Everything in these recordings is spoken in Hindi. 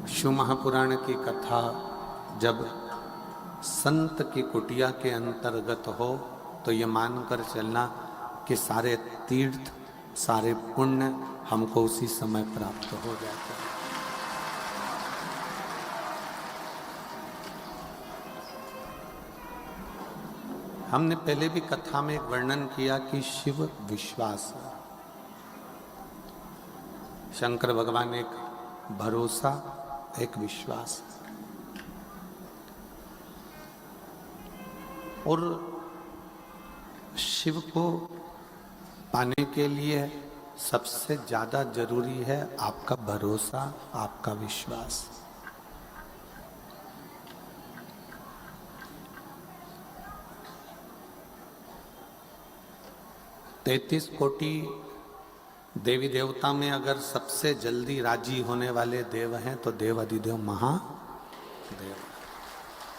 शिव महापुराण की कथा जब संत की कुटिया के अंतर्गत हो तो ये मानकर चलना कि सारे तीर्थ सारे पुण्य हमको उसी समय प्राप्त हो जाते हैं। हमने पहले भी कथा में एक वर्णन किया कि शिव विश्वास है, शंकर भगवान एक भरोसा एक विश्वास और शिव को पाने के लिए सबसे ज्यादा जरूरी है आपका भरोसा, आपका विश्वास। तैतीस कोटि देवी देवता में अगर सबसे जल्दी राजी होने वाले देव हैं तो देव अधिदेव महादेव,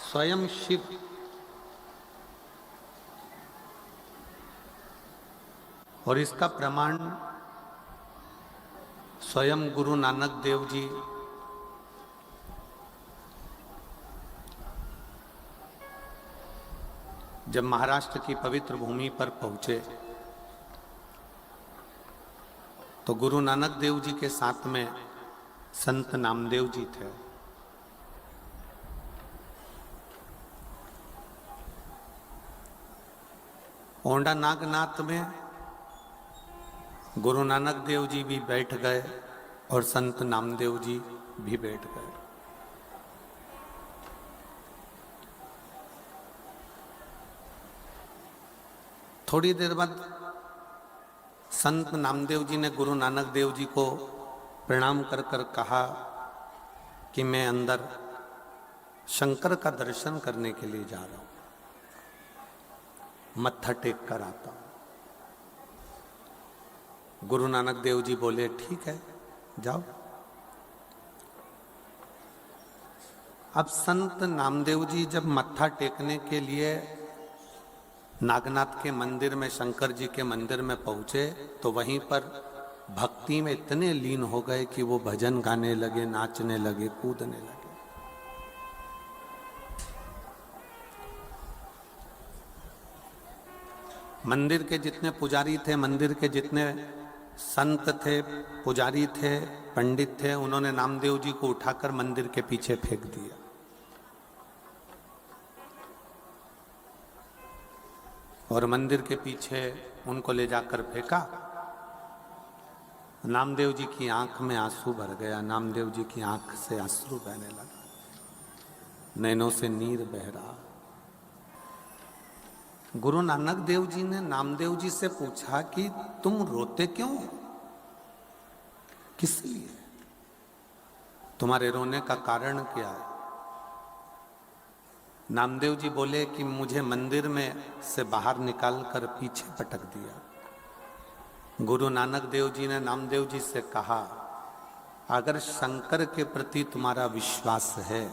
स्वयं शिव। और इसका प्रमाण स्वयं गुरु नानक देव जी जब महाराष्ट्र की पवित्र भूमि पर पहुंचे तो गुरु नानक देव जी के साथ में संत नामदेव जी थे। ओंडा नागनाथ में गुरु नानक देव जी भी बैठ गए और संत नामदेव जी भी बैठ गए। थोड़ी देर बाद संत नामदेव जी ने गुरु नानक देव जी को प्रणाम कर कर कहा कि मैं अंदर शंकर का दर्शन करने के लिए जा रहा हूं, मत्था टेक कर आता हूं। गुरु नानक देव जी बोले ठीक है जाओ। अब संत नामदेव जी जब मत्था टेकने के लिए नागनाथ के मंदिर में, शंकर जी के मंदिर में पहुंचे तो वहीं पर भक्ति में इतने लीन हो गए कि वो भजन गाने लगे, नाचने लगे, कूदने लगे। मंदिर के जितने पुजारी थे, मंदिर के जितने संत थे, पुजारी थे, पंडित थे, उन्होंने नामदेव जी को उठाकर मंदिर के पीछे फेंक दिया। और मंदिर के पीछे उनको ले जाकर फेंका। नामदेव जी की आंख में आंसू भर गया, नामदेव जी की आंख से अश्रु बहने लगा, नैनों से नीर बह रहा। गुरु नानक देव जी ने नामदेव जी से पूछा कि तुम रोते क्यों, किस लिए, तुम्हारे रोने का कारण क्या है? नामदेव जी बोले कि मुझे मंदिर में से बाहर निकालकर पीछे पटक दिया। गुरु नानक देव जी ने नामदेव जी से कहा अगर शंकर के प्रति तुम्हारा विश्वास है,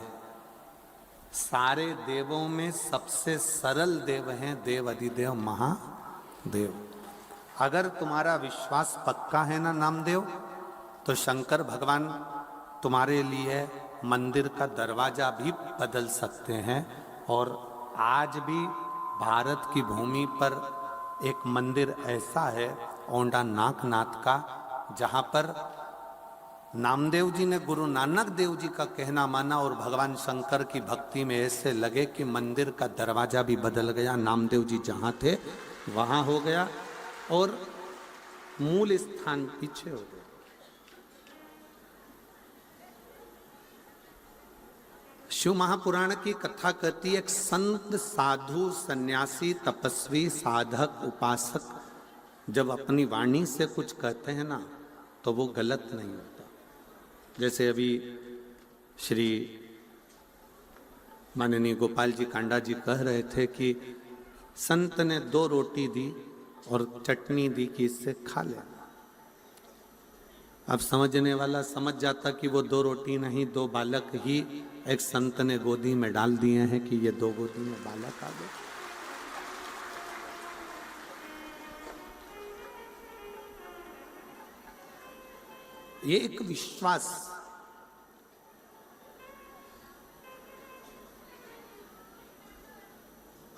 सारे देवों में सबसे सरल देव हैं देव अधिदेव महादेव। अगर तुम्हारा विश्वास पक्का है ना नामदेव, तो शंकर भगवान तुम्हारे लिए मंदिर का दरवाजा भी बदल सकते हैं। और आज भी भारत की भूमि पर एक मंदिर ऐसा है ओंडा नागनाथ का, जहां पर नामदेव जी ने गुरु नानक देव जी का कहना माना और भगवान शंकर की भक्ति में ऐसे लगे कि मंदिर का दरवाजा भी बदल गया। नामदेव जी जहां थे वहां हो गया और मूल स्थान पीछे हो गया। शिव महापुराण की कथा कहती है एक संत, साधु, सन्यासी, तपस्वी, साधक, उपासक जब अपनी वाणी से कुछ कहते हैं ना तो वो गलत नहीं होता। जैसे अभी श्री माननीय गोपाल जी कांडा जी कह रहे थे कि संत ने 2 रोटी दी और चटनी दी कि इससे खा ले। अब समझने वाला समझ जाता कि वो 2 रोटी नहीं 2 बालक ही एक संत ने गोदी में डाल दिए हैं कि ये 2 गोदी में बालक आ गए। ये एक विश्वास,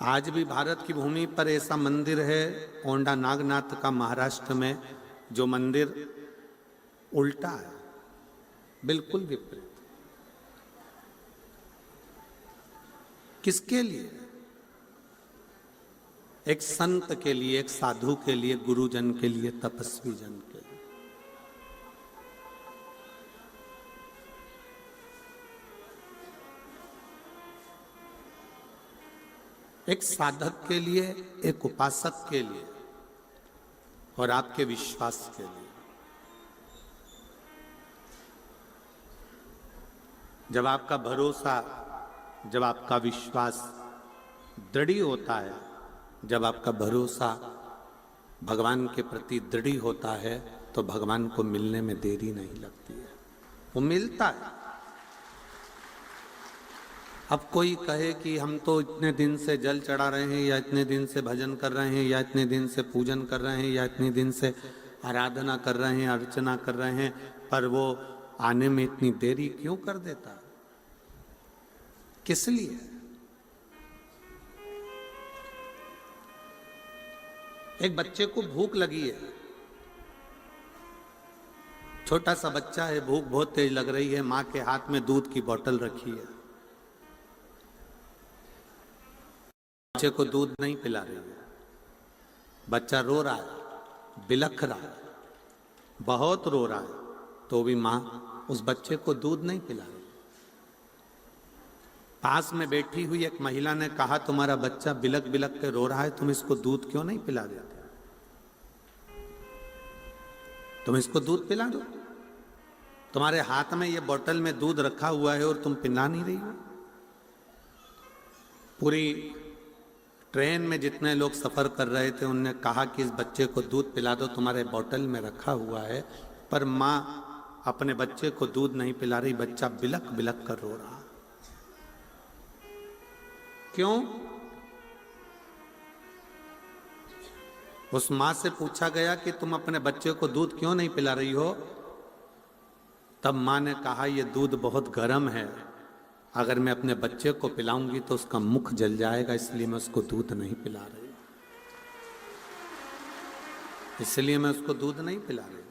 आज भी भारत की भूमि पर ऐसा मंदिर है औंढा नागनाथ का महाराष्ट्र में, जो मंदिर उल्टा है, बिल्कुल विपरीत। किसके लिए? एक संत के लिए, एक साधु के लिए, गुरुजन के लिए, तपस्वी जन के लिए। एक साधक के लिए, एक उपासक के लिए और आपके विश्वास के लिए। जब आपका भरोसा, जब आपका विश्वास दृढ़ होता है, जब आपका भरोसा भगवान के प्रति दृढ़ होता है, तो भगवान को मिलने में देरी नहीं लगती है, वो मिलता है। अब कोई कहे कि हम तो इतने दिन से जल चढ़ा रहे हैं, या इतने दिन से भजन कर रहे हैं, या इतने दिन से पूजन कर रहे हैं, या इतने दिन से आराधना कर रहे हैं, अर्चना कर रहे हैं, पर वो आने में इतनी देरी क्यों कर देता है? किस लिए? एक बच्चे को भूख लगी है, छोटा सा बच्चा है, भूख बहुत तेज लग रही है, मां के हाथ में दूध की बोतल रखी है, बच्चे को दूध नहीं पिला रही है, बच्चा रो रहा है, बिलख रहा है, बहुत रो रहा है, तो भी मां उस बच्चे को दूध नहीं पिला रही। पास में बैठी हुई एक महिला ने कहा, तुम्हारा बच्चा बिलख बिलख के रो रहा है, तुम इसको दूध क्यों नहीं पिला देते? तुम इसको दूध पिला दो, तुम्हारे हाथ में ये बोतल में दूध रखा हुआ है और तुम पिला नहीं रही हो। पूरी ट्रेन में जितने लोग सफर कर रहे थे, उनने कहा कि इस बच्चे को दूध पिला दो, तुम्हारे बोतल में रखा हुआ है, पर मां अपने बच्चे को दूध नहीं पिला रही, बच्चा बिलख बिलख कर रो रहा। क्यों? उस मां से पूछा गया कि तुम अपने बच्चे को दूध क्यों नहीं पिला रही हो? तब मां ने कहा, यह दूध बहुत गर्म है, अगर मैं अपने बच्चे को पिलाऊंगी तो उसका मुख जल जाएगा, इसलिए मैं उसको दूध नहीं पिला रही, इसलिए मैं उसको दूध नहीं पिला रही,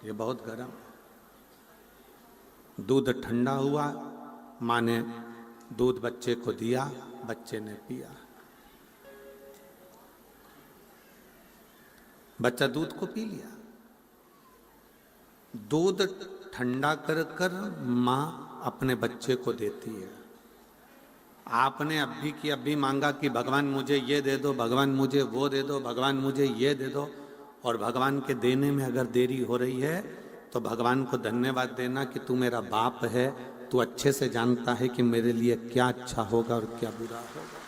ये बहुत गर्म है। दूध ठंडा हुआ, मां ने दूध बच्चे को दिया, बच्चे ने पिया, बच्चा दूध को पी लिया। दूध ठंडा कर कर मां अपने बच्चे को देती है। आपने अभी की अभी मांगा कि भगवान मुझे ये दे दो, भगवान मुझे वो दे दो, भगवान मुझे ये दे दो, और भगवान के देने में अगर देरी हो रही है तो भगवान को धन्यवाद देना कि तू मेरा बाप है, तू अच्छे से जानता है कि मेरे लिए क्या अच्छा होगा और क्या बुरा होगा।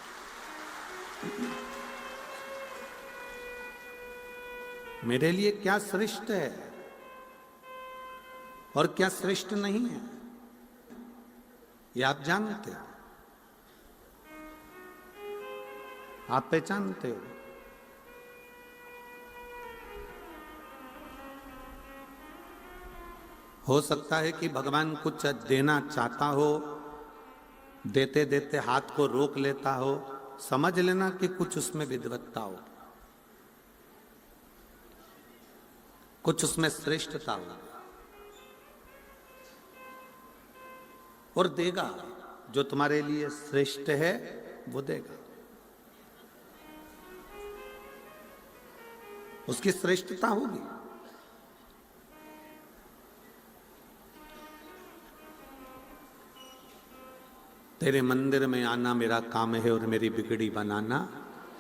मेरे लिए क्या श्रेष्ठ है और क्या श्रेष्ठ नहीं है, ये आप जानते हो, आप पहचानते हो। हो सकता है कि भगवान कुछ देना चाहता हो, देते देते हाथ को रोक लेता हो, समझ लेना कि कुछ उसमें विद्वत्ता हो, कुछ उसमें श्रेष्ठता हो, और देगा। जो तुम्हारे लिए श्रेष्ठ है वो देगा, उसकी श्रेष्ठता होगी। तेरे मंदिर में आना मेरा काम है और मेरी बिगड़ी बनाना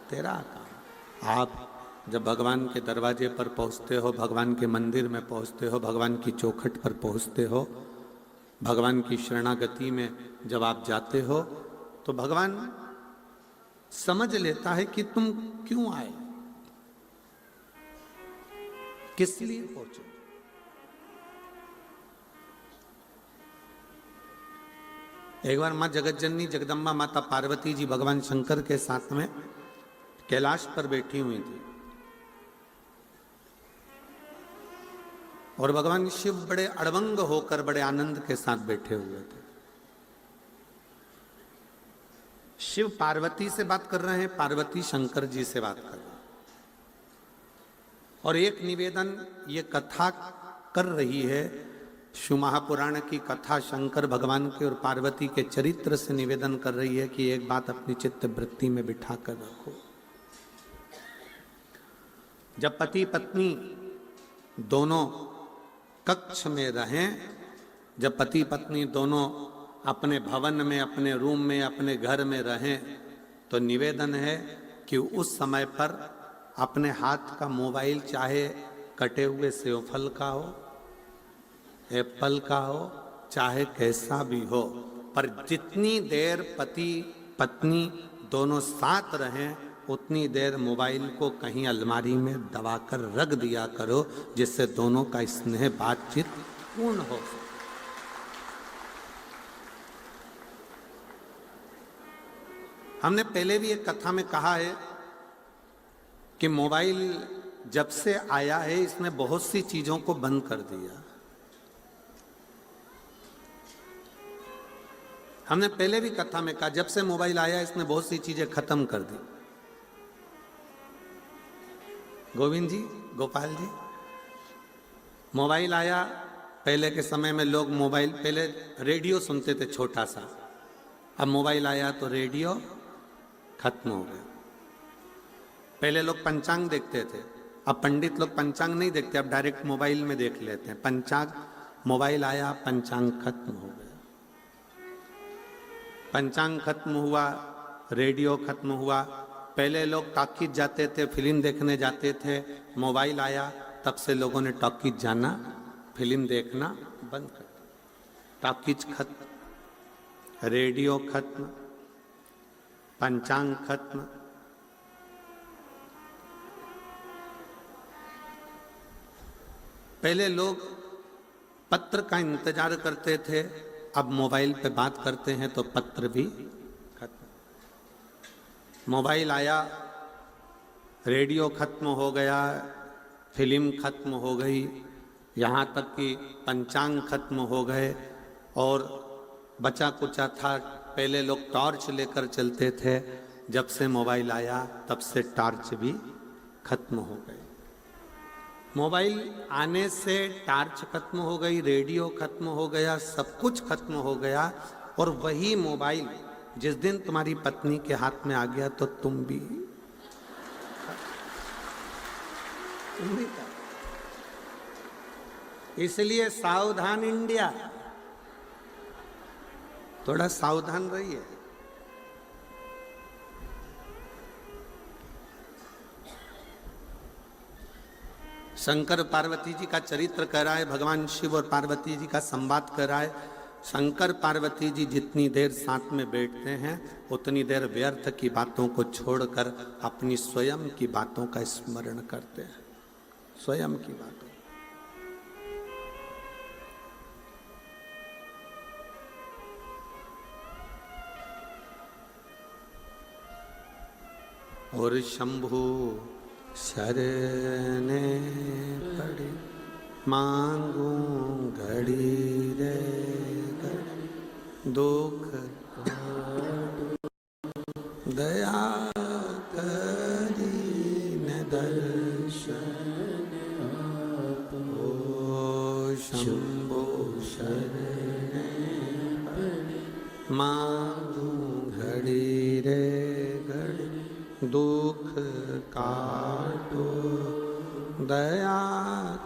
तेरा काम। आप जब भगवान के दरवाजे पर पहुंचते हो, भगवान के मंदिर में पहुंचते हो, भगवान की चौखट पर पहुंचते हो, भगवान की शरणागति में जब आप जाते हो, तो भगवान समझ लेता है कि तुम क्यों आए, किस लिए पहुंचे। एक बार मां जगतजननी जगदम्बा माता पार्वती जी भगवान शंकर के साथ में कैलाश पर बैठी हुई थी, और भगवान शिव बड़े अड़बंग होकर बड़े आनंद के साथ बैठे हुए थे। शिव पार्वती से बात कर रहे हैं, पार्वती शंकर जी से बात कर रहे हैं। और एक निवेदन ये कथा कर रही है, शिव महापुराण की कथा शंकर भगवान के और पार्वती के चरित्र से निवेदन कर रही है कि एक बात अपनी चित्त वृत्ति में बिठा कर रखो। जब पति पत्नी दोनों कक्ष में रहें, जब पति पत्नी दोनों अपने भवन में, अपने रूम में, अपने घर में रहें, तो निवेदन है कि उस समय पर अपने हाथ का मोबाइल चाहे कटे हुए सेवफल का हो, एप्पल का हो, चाहे कैसा भी हो, पर जितनी देर पति पत्नी दोनों साथ रहें उतनी देर मोबाइल को कहीं अलमारी में दबाकर रख दिया करो, जिससे दोनों का स्नेह बातचीत पूर्ण हो। हमने पहले भी एक कथा में कहा है कि मोबाइल जब से आया है इसने बहुत सी चीजों को बंद कर दिया। हमने पहले भी कथा में कहा जब से मोबाइल आया इसने बहुत सी चीजें खत्म कर दी। गोविंद जी, गोपाल जी, मोबाइल आया, पहले के समय में लोग मोबाइल, पहले रेडियो सुनते थे छोटा सा, अब मोबाइल आया तो रेडियो खत्म हो गया। पहले लोग पंचांग देखते थे, अब पंडित लोग पंचांग नहीं देखते, अब डायरेक्ट मोबाइल में देख लेते हैं। पंचांग, मोबाइल आया, पंचांग खत्म हो गया। पंचांग खत्म हुआ, रेडियो खत्म हुआ। पहले लोग टॉकीज जाते थे, फिल्म देखने जाते थे, मोबाइल आया तब से लोगों ने टॉकीज जाना, फिल्म देखना बंद कर दिया। टॉकीज खत्म, रेडियो खत्म, पंचांग खत्म। पहले लोग पत्र का इंतजार करते थे, अब मोबाइल पे बात करते हैं तो पत्र भी खत्म। मोबाइल आया, रेडियो खत्म हो गया, फिल्म खत्म हो गई, यहाँ तक कि पंचांग खत्म हो गए। और बचा कुचा था, पहले लोग टॉर्च लेकर चलते थे, जब से मोबाइल आया तब से टॉर्च भी खत्म हो गए। मोबाइल आने से टॉर्च खत्म हो गई, रेडियो खत्म हो गया, सब कुछ खत्म हो गया। और वही मोबाइल जिस दिन तुम्हारी पत्नी के हाथ में आ गया तो तुम भी इसलिए सावधान इंडिया, थोड़ा सावधान रहिए। शंकर पार्वती जी का चरित्र कर रहा है, भगवान शिव और पार्वती जी का संवाद कर रहा है। शंकर पार्वती जी जितनी देर साथ में बैठते हैं उतनी देर व्यर्थ की बातों को छोड़कर अपनी स्वयं की बातों का स्मरण करते हैं, स्वयं की बातों। और शंभु शरणे पड़ी मांगू घड़ी रे घड़ी, दुख दया करी न दर्शन ओ शंभो शरणे पड़ी मांगू घड़ी रे घड़ी, दुख काटो दया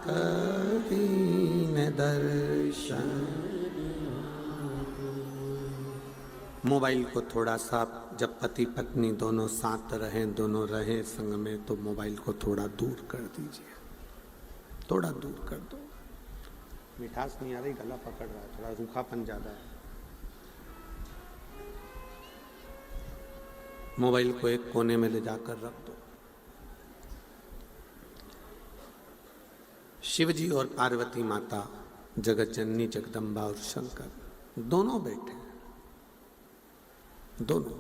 करीन दर्शन। मोबाइल को थोड़ा सा, जब पति पत्नी दोनों साथ रहें, दोनों रहें संग में, तो मोबाइल को थोड़ा दूर कर दीजिए, थोड़ा दूर कर दो। मिठास नहीं आ रही, गला पकड़ रहा है, थोड़ा रूखापन ज्यादा है। मोबाइल को एक कोने में ले जाकर रख दो। शिव जी और पार्वती माता, जगत जननी जगदम्बा और शंकर दोनों बैठे हैं, दोनों,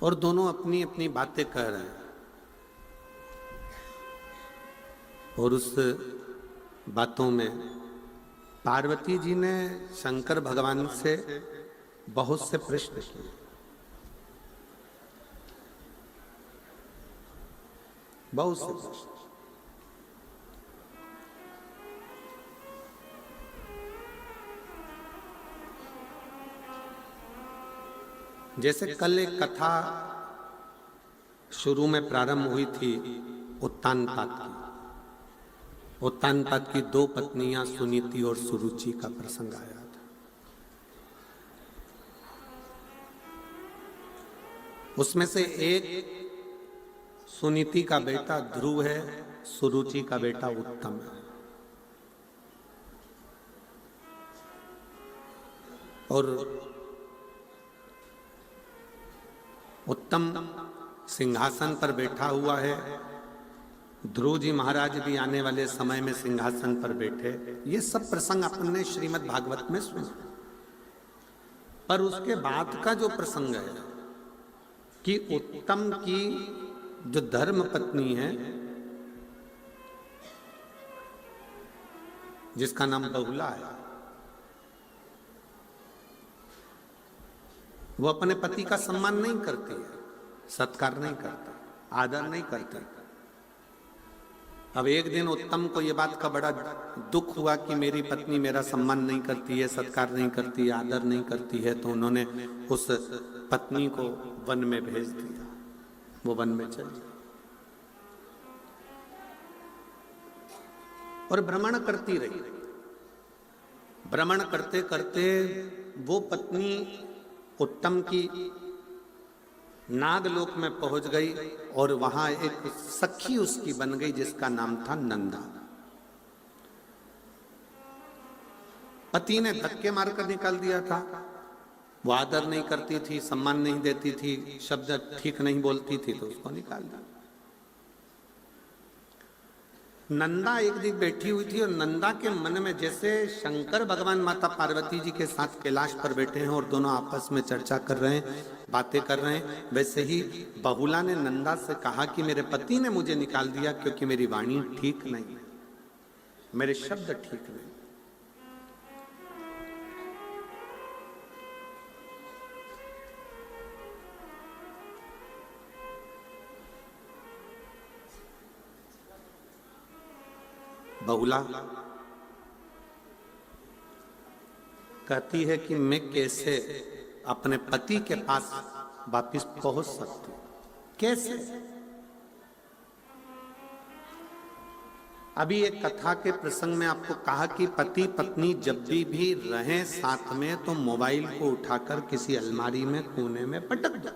और दोनों अपनी अपनी बातें कर रहे हैं। और उस बातों में पार्वती जी ने शंकर भगवान से बहुत से प्रश्न किए। बहुत से प्रश्न। जैसे कल एक कथा शुरू में प्रारंभ हुई थी उत्तानपाद की। उत्तानपाद की दो पत्नियां सुनीति और सुरुचि का प्रसंग आया था। उसमें से एक सुनीति का बेटा ध्रुव है, सुरुचि का बेटा उत्तम है। और उत्तम सिंहासन पर बैठा हुआ है, ध्रुव जी महाराज भी आने वाले समय में सिंहासन पर बैठे। ये सब प्रसंग अपन ने श्रीमद् भागवत में सुना। पर उसके बाद का जो प्रसंग है कि उत्तम की जो धर्म पत्नी है, जिसका नाम बहुला है, वो अपने पति का सम्मान नहीं करती है, सत्कार नहीं करता, आदर नहीं करती। अब एक दिन उत्तम को ये बात का बड़ा दुख हुआ कि मेरी पत्नी मेरा सम्मान नहीं करती है, सत्कार नहीं करती है, आदर नहीं करती है। तो उन्होंने उस पत्नी को वन में भेज दिया। वो वन में चली और भ्रमण करती रही। भ्रमण करते करते वो पत्नी उत्तम की नागलोक में पहुंच गई और वहां एक सखी उसकी बन गई जिसका नाम था नंदा। पति ने धक्के मारकर निकाल दिया था। वो आदर नहीं करती थी, सम्मान नहीं देती थी, शब्द ठीक नहीं बोलती थी, तो उसको निकाल दिया। नंदा एक दिन बैठी हुई थी और नंदा के मन में जैसे शंकर भगवान माता पार्वती जी के साथ कैलाश पर बैठे हैं और दोनों आपस में चर्चा कर रहे हैं, बातें कर रहे हैं, वैसे ही बहुला ने नंदा से कहा कि मेरे पति ने मुझे निकाल दिया क्योंकि मेरी वाणी ठीक नहीं है, मेरे शब्द ठीक नहीं। बहुला कहती है कि मैं कैसे अपने पति के पास वापिस पहुंच सकती हूं, कैसे? अभी एक कथा के प्रसंग में आपको कहा कि पति पत्नी जब भी रहें साथ में तो मोबाइल को उठाकर किसी अलमारी में कोने में पटक दो।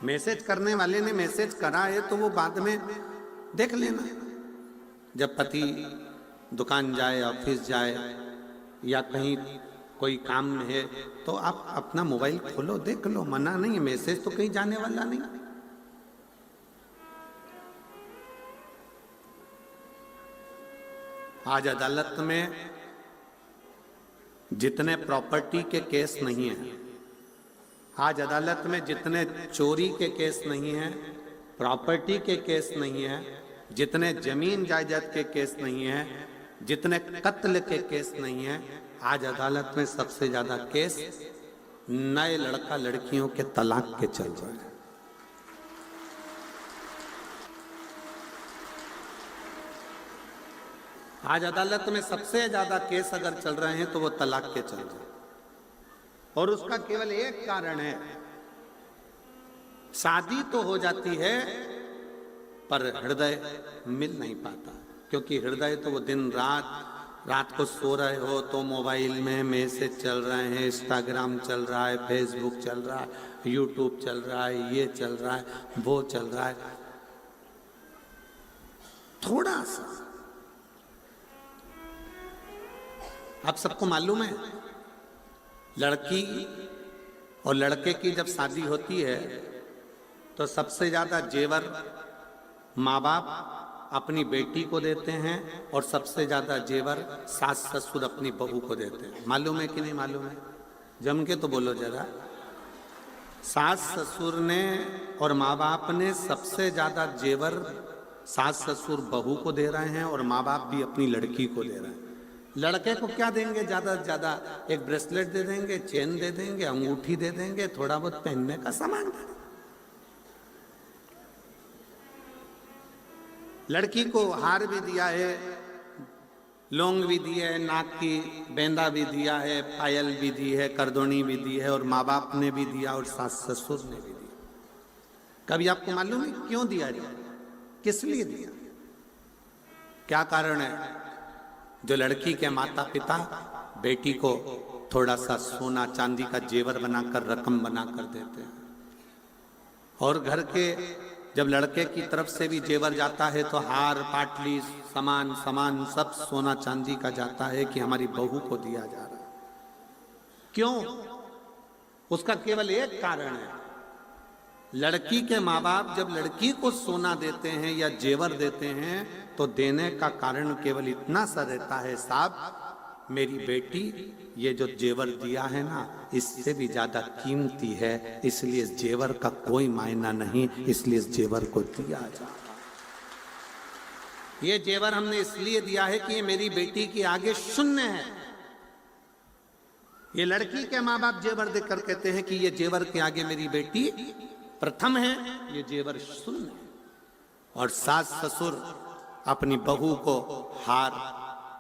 मैसेज करने वाले ने मैसेज करा है तो वो बाद में देख लेना। जब पति दुकान जाए, ऑफिस जाए या कहीं कोई काम में है तो आप अपना मोबाइल खोलो, देख लो, मना नहीं है, मैसेज तो कहीं जाने वाला नहीं। आज अदालत में जितने प्रॉपर्टी के केस नहीं है, आज अदालत में जितने चोरी के केस नहीं है, प्रॉपर्टी के केस नहीं है, जितने जमीन जायदाद के केस नहीं है, जितने कत्ल के केस नहीं है, आज अदालत में सबसे ज्यादा केस नए लड़का लड़कियों के तलाक के चल रहे हैं। आज अदालत में सबसे ज्यादा केस अगर चल रहे हैं तो वो तलाक के चल रहे हैं। और उसका केवल एक कारण है, शादी तो हो जाती है पर हृदय मिल नहीं पाता। क्योंकि हृदय तो वो दिन रात को सो रहे हो तो मोबाइल में मैसेज चल रहे हैं, इंस्टाग्राम चल रहा है, फेसबुक चल रहा है, यूट्यूब चल रहा है, ये चल रहा है, वो चल रहा है। थोड़ा सा आप सबको मालूम है, लड़की और लड़के की जब शादी होती है तो सबसे ज्यादा जेवर माँ बाप अपनी बेटी को देते हैं और सबसे ज्यादा जेवर सास ससुर अपनी बहू को देते हैं। मालूम है कि नहीं मालूम है? जम के तो बोलो जरा। सास ससुर ने और माँ बाप ने सबसे ज्यादा जेवर सास ससुर बहू को दे रहे हैं और माँ बाप भी अपनी लड़की को दे रहे हैं। लड़के को क्या देंगे? ज्यादा से ज्यादा एक ब्रेसलेट दे देंगे, चेन दे देंगे, अंगूठी दे देंगे, थोड़ा बहुत पहनने का सामान दे देंगे। लड़की को हार भी दिया है, लौंग भी दी है, नाक की बेंदा भी दिया है, पायल भी दी है, करदोनी भी दी है, और माँ बाप ने भी दिया और सास ससुर ने भी दिया। कभी आपको मालूम है क्यों दिया जाए? किस लिए दिया? क्या कारण है? जो लड़की के माता पिता बेटी को थोड़ा सा सोना चांदी का जेवर बनाकर, रकम बनाकर देते हैं, और घर के जब लड़के की तरफ से भी जेवर जाता है तो हार पाटली सामान सामान सब सोना चांदी का जाता है कि हमारी बहू को दिया जा रहा है। क्यों? उसका केवल एक कारण है, लड़की के माँ बाप जब लड़की को सोना देते हैं या जेवर देते हैं तो देने का कारण केवल इतना सा रहता है, साहब मेरी बेटी ये जो जेवर दिया है ना इससे भी ज्यादा कीमती है, इसलिए इस जेवर का कोई मायना नहीं, इसलिए इस जेवर को दिया जा। ये जेवर हमने इसलिए दिया है कि ये मेरी बेटी के आगे शून्य है। ये लड़की के माँ बाप जेवर देकर कहते हैं कि ये जेवर के आगे मेरी बेटी प्रथम है, ये जेवर शून्य है। और सास ससुर अपनी बहू को हार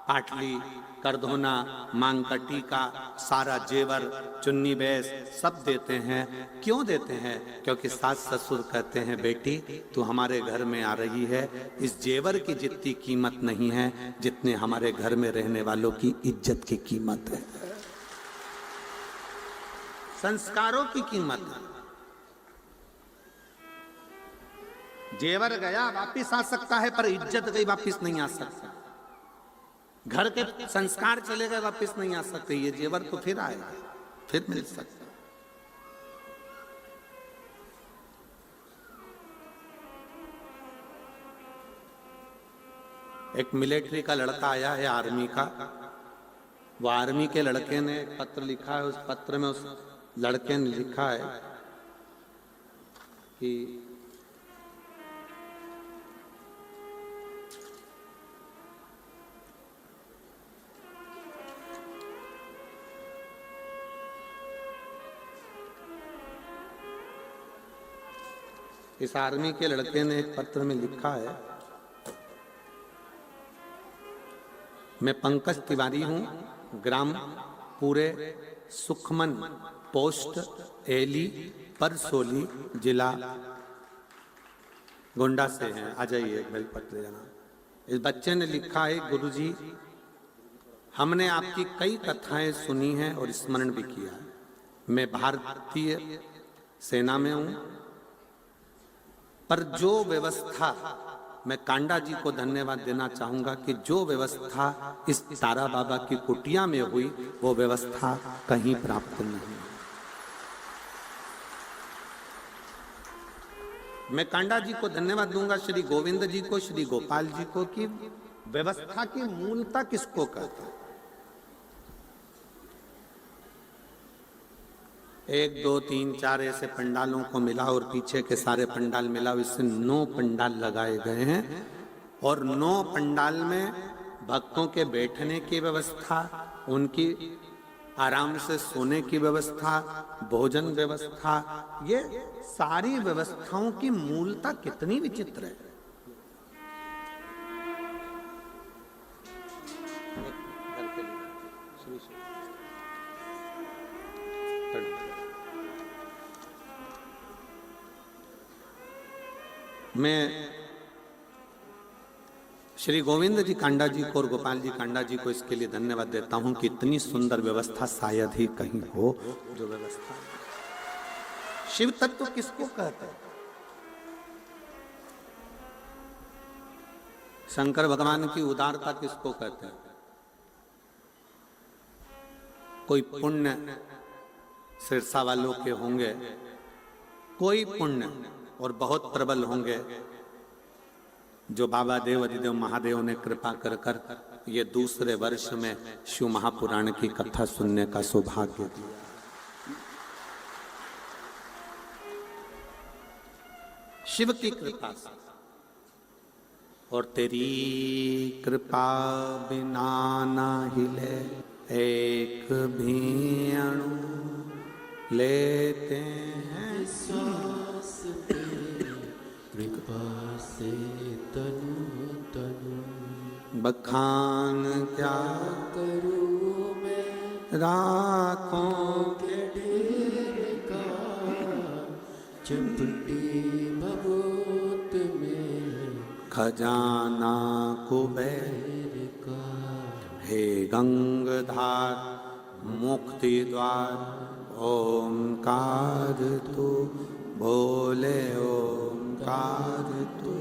पाटली करधोना मांग का टीका सारा जेवर चुन्नी बैस सब देते हैं। क्यों देते हैं? क्योंकि सास ससुर कहते हैं बेटी तू हमारे घर में आ रही है, इस जेवर की जितनी कीमत नहीं है जितने हमारे घर में रहने वालों की इज्जत की कीमत है, संस्कारों की कीमत है। जेवर गया वापिस आ सकता है पर इज्जत गई वापिस नहीं आ सकता। घर के संस्कार चले गए वापिस नहीं आ सकते, ये जेवर तो फिर आएगा, फिर मिल सकता। एक मिलिट्री का लड़का आया है, आर्मी का। वो आर्मी के लड़के ने एक पत्र लिखा है, उस पत्र में उस लड़के ने लिखा है कि इस आर्मी के लड़के ने एक पत्र में लिखा है, मैं पंकज तिवारी हूं, ग्राम पूरे सुखमन, पोस्ट एली परसोली, जिला गोंडा से हैं, आ जाइए मेल पत्र जाना। इस बच्चे ने लिखा है, गुरुजी हमने आपकी कई कथाएं सुनी हैं और स्मरण भी किया है। मैं भारतीय सेना में हूं, पर जो व्यवस्था, मैं कांडा जी को धन्यवाद देना चाहूंगा कि जो व्यवस्था इस तारा बाबा की कुटिया में हुई वो व्यवस्था कहीं प्राप्त नहीं। मैं कांडा जी को धन्यवाद दूंगा, श्री गोविंद जी को, श्री गोपाल जी को, कि व्यवस्था की मूलता किसको कहते हैं। 1 2 3 4 ऐसे पंडालों को मिला और पीछे के सारे पंडाल मिला, इससे 9 पंडाल लगाए गए हैं। और 9 पंडाल में भक्तों के बैठने की व्यवस्था, उनकी आराम से सोने की व्यवस्था, भोजन व्यवस्था, ये सारी व्यवस्थाओं की मूलता कितनी विचित्र है। मैं श्री गोविंद जी कांडा जी को और गोपाल जी कांडा जी को इसके लिए धन्यवाद देता हूं कि इतनी सुंदर व्यवस्था शायद ही कहीं हो। जो व्यवस्था, शिव तत्व किसको कहते हैं? शंकर भगवान की उदारता किसको कहते हैं? कोई पुण्य सिरसा वालों के होंगे, कोई पुण्य और बहुत प्रबल होंगे जो बाबा देव अधिदेव महादेव ने कृपा कर कर ये दूसरे वर्ष में शिव महापुराण की कथा सुनने का सौभाग्य दिया। शिव की कृपा से और तेरी कृपा बिना ना हिले एक भी अणु, लेते हैं श्वास पे कृपा से तनु तनु। बखान क्या करूँ मैं राखों के ढेर का, चपटी भभूत में खजाना कुबेर का। हे गंगधार मुक्ति द्वार ओंकार तू, बोले ओंकार तू,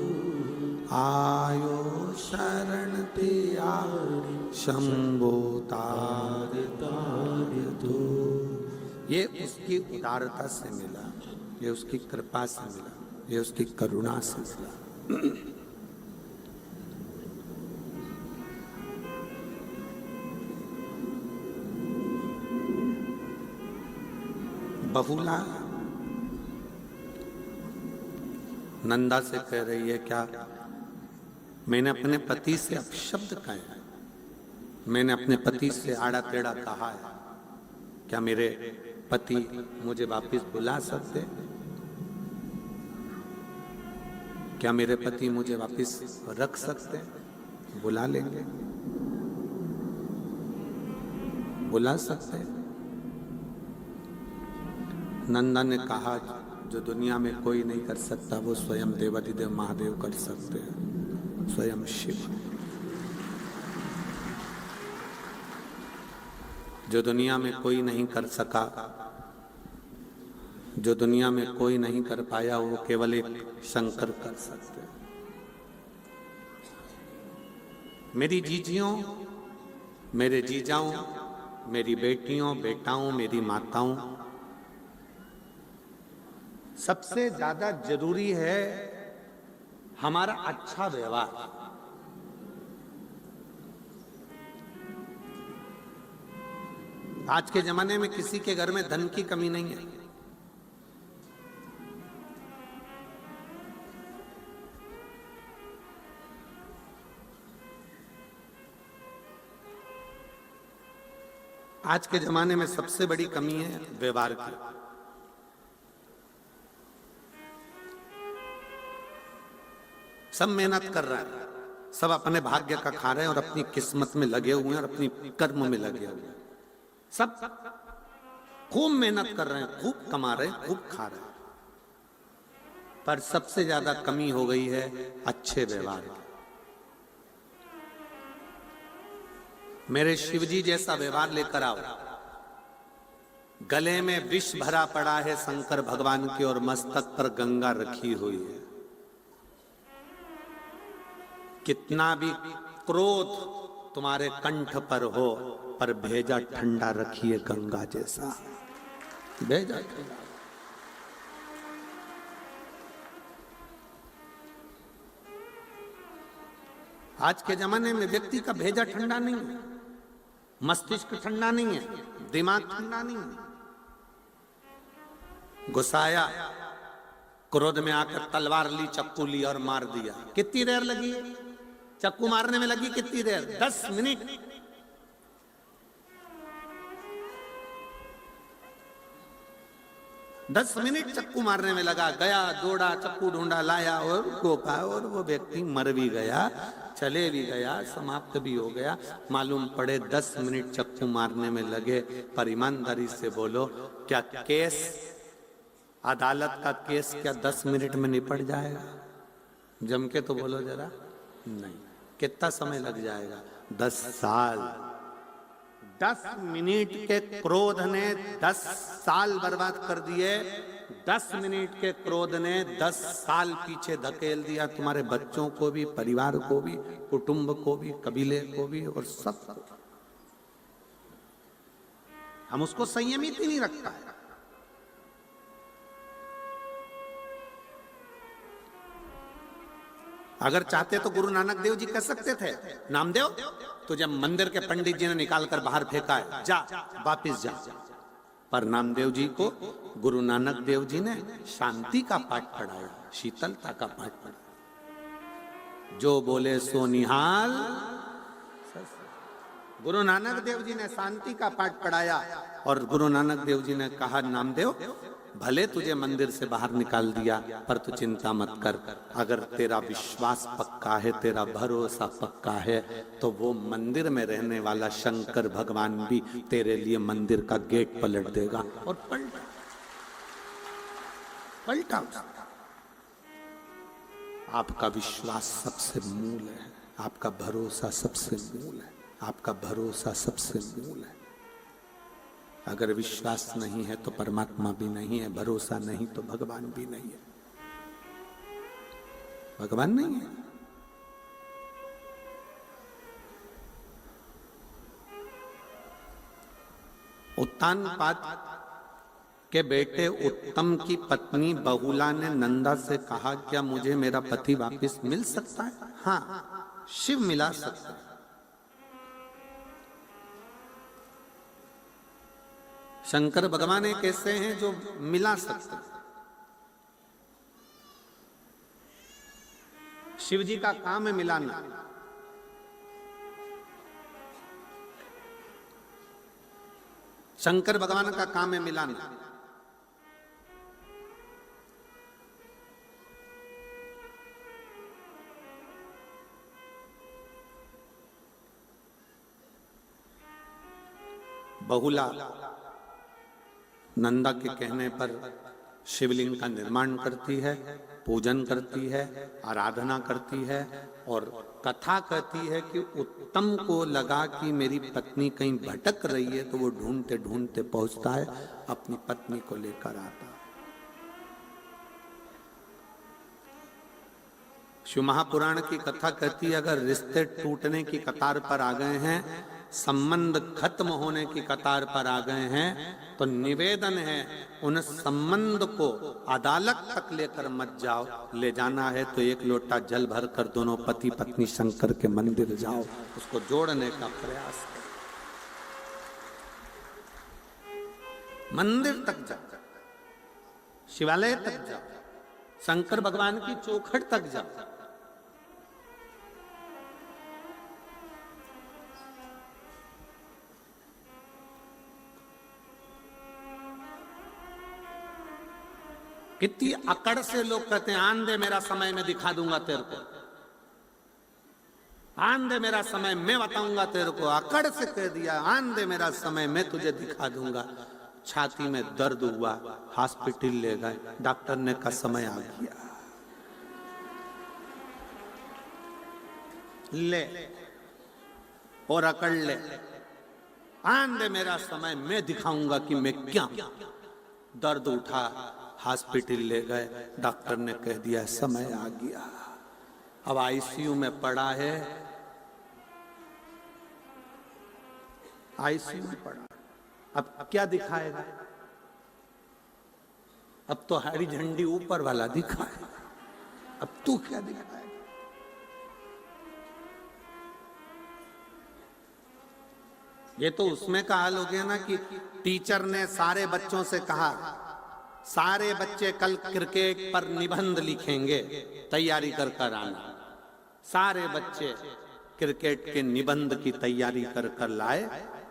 आयो शरण तियारी शंभो तार तार तू। ये उसकी उदारता से मिला, ये उसकी कृपा से मिला, ये उसकी करुणा से मिला। बहुला नंदा से कह रही है, क्या मैंने अपने पति से अपशब्द कहे, मैंने अपने पति से आड़ा टेढ़ा कहा है, क्या मेरे पति मुझे वापस बुला सकते? क्या मेरे पति मुझे वापस रख सकते? बुला लेंगे, बुला सकते। नंदा ने कहा, जो दुनिया में कोई नहीं कर सकता वो स्वयं देवाधिदेव महादेव कर सकते हैं, स्वयं शिव। जो दुनिया में कोई नहीं कर सका, जो दुनिया में कोई नहीं कर पाया, वो केवल एक शंकर कर सकते हैं। मेरी जीजियों, मेरे जीजाओं, मेरी बेटियों, बेटाओं, मेरी माताओं, सबसे ज्यादा जरूरी है हमारा अच्छा व्यवहार। आज के जमाने में किसी के घर में धन की कमी नहीं है। आज के जमाने में सबसे बड़ी कमी है व्यवहार की। सब मेहनत कर रहा है, सब अपने भाग्य का खा रहे हैं और अपनी किस्मत में लगे हुए हैं और अपनी कर्म में लगे हुए हैं। सब खूब मेहनत कर रहे हैं, खूब कमा रहे हैं, खूब खा रहे हैं, पर सबसे ज्यादा कमी हो गई है अच्छे व्यवहार की। मेरे शिवजी जैसा व्यवहार लेकर आओ। गले में विष भरा पड़ा है शंकर भगवान के और मस्तक पर गंगा रखी हुई है। कितना भी क्रोध तुम्हारे कंठ पर हो, पर भेजा ठंडा रखिए गंगा जैसा, भेजा ठंडा। आज के जमाने में व्यक्ति का भेजा ठंडा नहीं है, मस्तिष्क ठंडा नहीं है, दिमाग ठंडा नहीं है। गुस्साया, क्रोध में आकर तलवार ली, चक्कू ली और मार दिया। कितनी देर लगी? चक्कू मारने में लगी कितनी देर? 10 मिनट। दस मिनट चक्कू मारने में लगा। गया, दौड़ा, चक्कू ढूंढा, लाया और गोपा, और वो व्यक्ति मर भी गया, चले भी गया, समाप्त भी हो गया। मालूम पड़े 10 मिनट चक्कू मारने में लगे। पर ईमानदारी से बोलो, क्या केस, अदालत का केस क्या 10 मिनट में निपट जाएगा? जम के तो बोलो जरा। नहीं, कितना समय लग जाएगा? 10 साल। 10 मिनट के क्रोध ने 10 साल बर्बाद कर दिए। 10 मिनट के क्रोध ने 10 साल पीछे धकेल दिया, तुम्हारे बच्चों को भी, परिवार को भी, कुटुंब को भी, कबीले को भी, और सब। हम उसको संयमित ही नहीं रखता है। अगर चाहते तो गुरु नानक देव जी कह सकते थे, नामदेव तो जब मंदिर के पंडित जी ने निकाल कर बाहर फेंका है, जा वापिस जा। पर नामदेव जी को गुरु नानक देव जी ने शांति का पाठ पढ़ाया, शीतलता का पाठ पढ़ाया। जो बोले सो निहाल। गुरु नानक देव जी ने शांति का पाठ पढ़ाया और गुरु नानक देव जी ने कहा, नामदेव भले तुझे मंदिर से बाहर निकाल दिया पर तू चिंता मत कर, अगर तेरा विश्वास पक्का है, तेरा भरोसा पक्का है, तो वो मंदिर में रहने वाला शंकर भगवान भी तेरे लिए मंदिर का गेट पलट देगा। और पलटा। आपका विश्वास सबसे मूल है, आपका भरोसा सबसे मूल है, आपका भरोसा सबसे मूल है। अगर विश्वास नहीं है तो परमात्मा भी नहीं है, भरोसा नहीं तो भगवान भी नहीं है। भगवान नहीं है। उत्तानपाद के बेटे उत्तम की पत्नी बहुला ने नंदा से कहा, क्या मुझे मेरा पति वापस मिल सकता है? हाँ, शिव मिला सकता है। शंकर भगवान एक ऐसे हैं जो मिला सकते हैं। शिव जी का काम है मिलाना। शंकर भगवान का काम है मिलाना। बहुला नंदा के कहने पर शिवलिंग का निर्माण करती है, पूजन करती है, आराधना करती है और कथा कहती है कि उत्तम को लगा कि मेरी पत्नी कहीं भटक रही है, तो वो ढूंढते ढूंढते पहुंचता है, अपनी पत्नी को लेकर आता। शिव महापुराण की कथा कहती है, अगर रिश्ते टूटने की कतार पर आ गए हैं, संबंध खत्म होने की कतार पर आ गए हैं, तो निवेदन है उन संबंध को अदालत तक लेकर मत जाओ। ले जाना है तो एक लोटा जल भर कर दोनों पति पत्नी शंकर के मंदिर जाओ, उसको जोड़ने का प्रयास करो। मंदिर तक जाओ, शिवालय तक जाओ, शंकर भगवान की चौखट तक जाओ। कितनी अकड़ से लोग कहते हैं, आन दे मेरा समय मैं दिखा दूंगा तेरे को, आन दे मेरा समय मैं बताऊंगा तेरे को। अकड़ से कह दिया, आन दे मेरा समय मैं तुझे दिखा दूंगा। छाती में दर्द हुआ, हॉस्पिटल ले गए, डॉक्टर ने कहा समय आ गया, ले और अकड़ ले, आन दे मेरा समय मैं दिखाऊंगा कि मैं क्या। दर्द उठा, हॉस्पिटल ले गए, डॉक्टर ने कह दिया समय आ गया। अब आईसीयू में पड़ा है, आईसीयू में पड़ा। अब क्या दिखाएगा? अब तो हरी झंडी ऊपर वाला दिखाएगा, अब तू क्या दिखाएगा? ये तो उसमें का हाल हो गया ना कि टीचर ने सारे बच्चों से कहा, सारे बच्चे कल क्रिकेट पर निबंध लिखेंगे, तैयारी कर कर आना। सारे बच्चे क्रिकेट के निबंध की तैयारी कर कर लाए,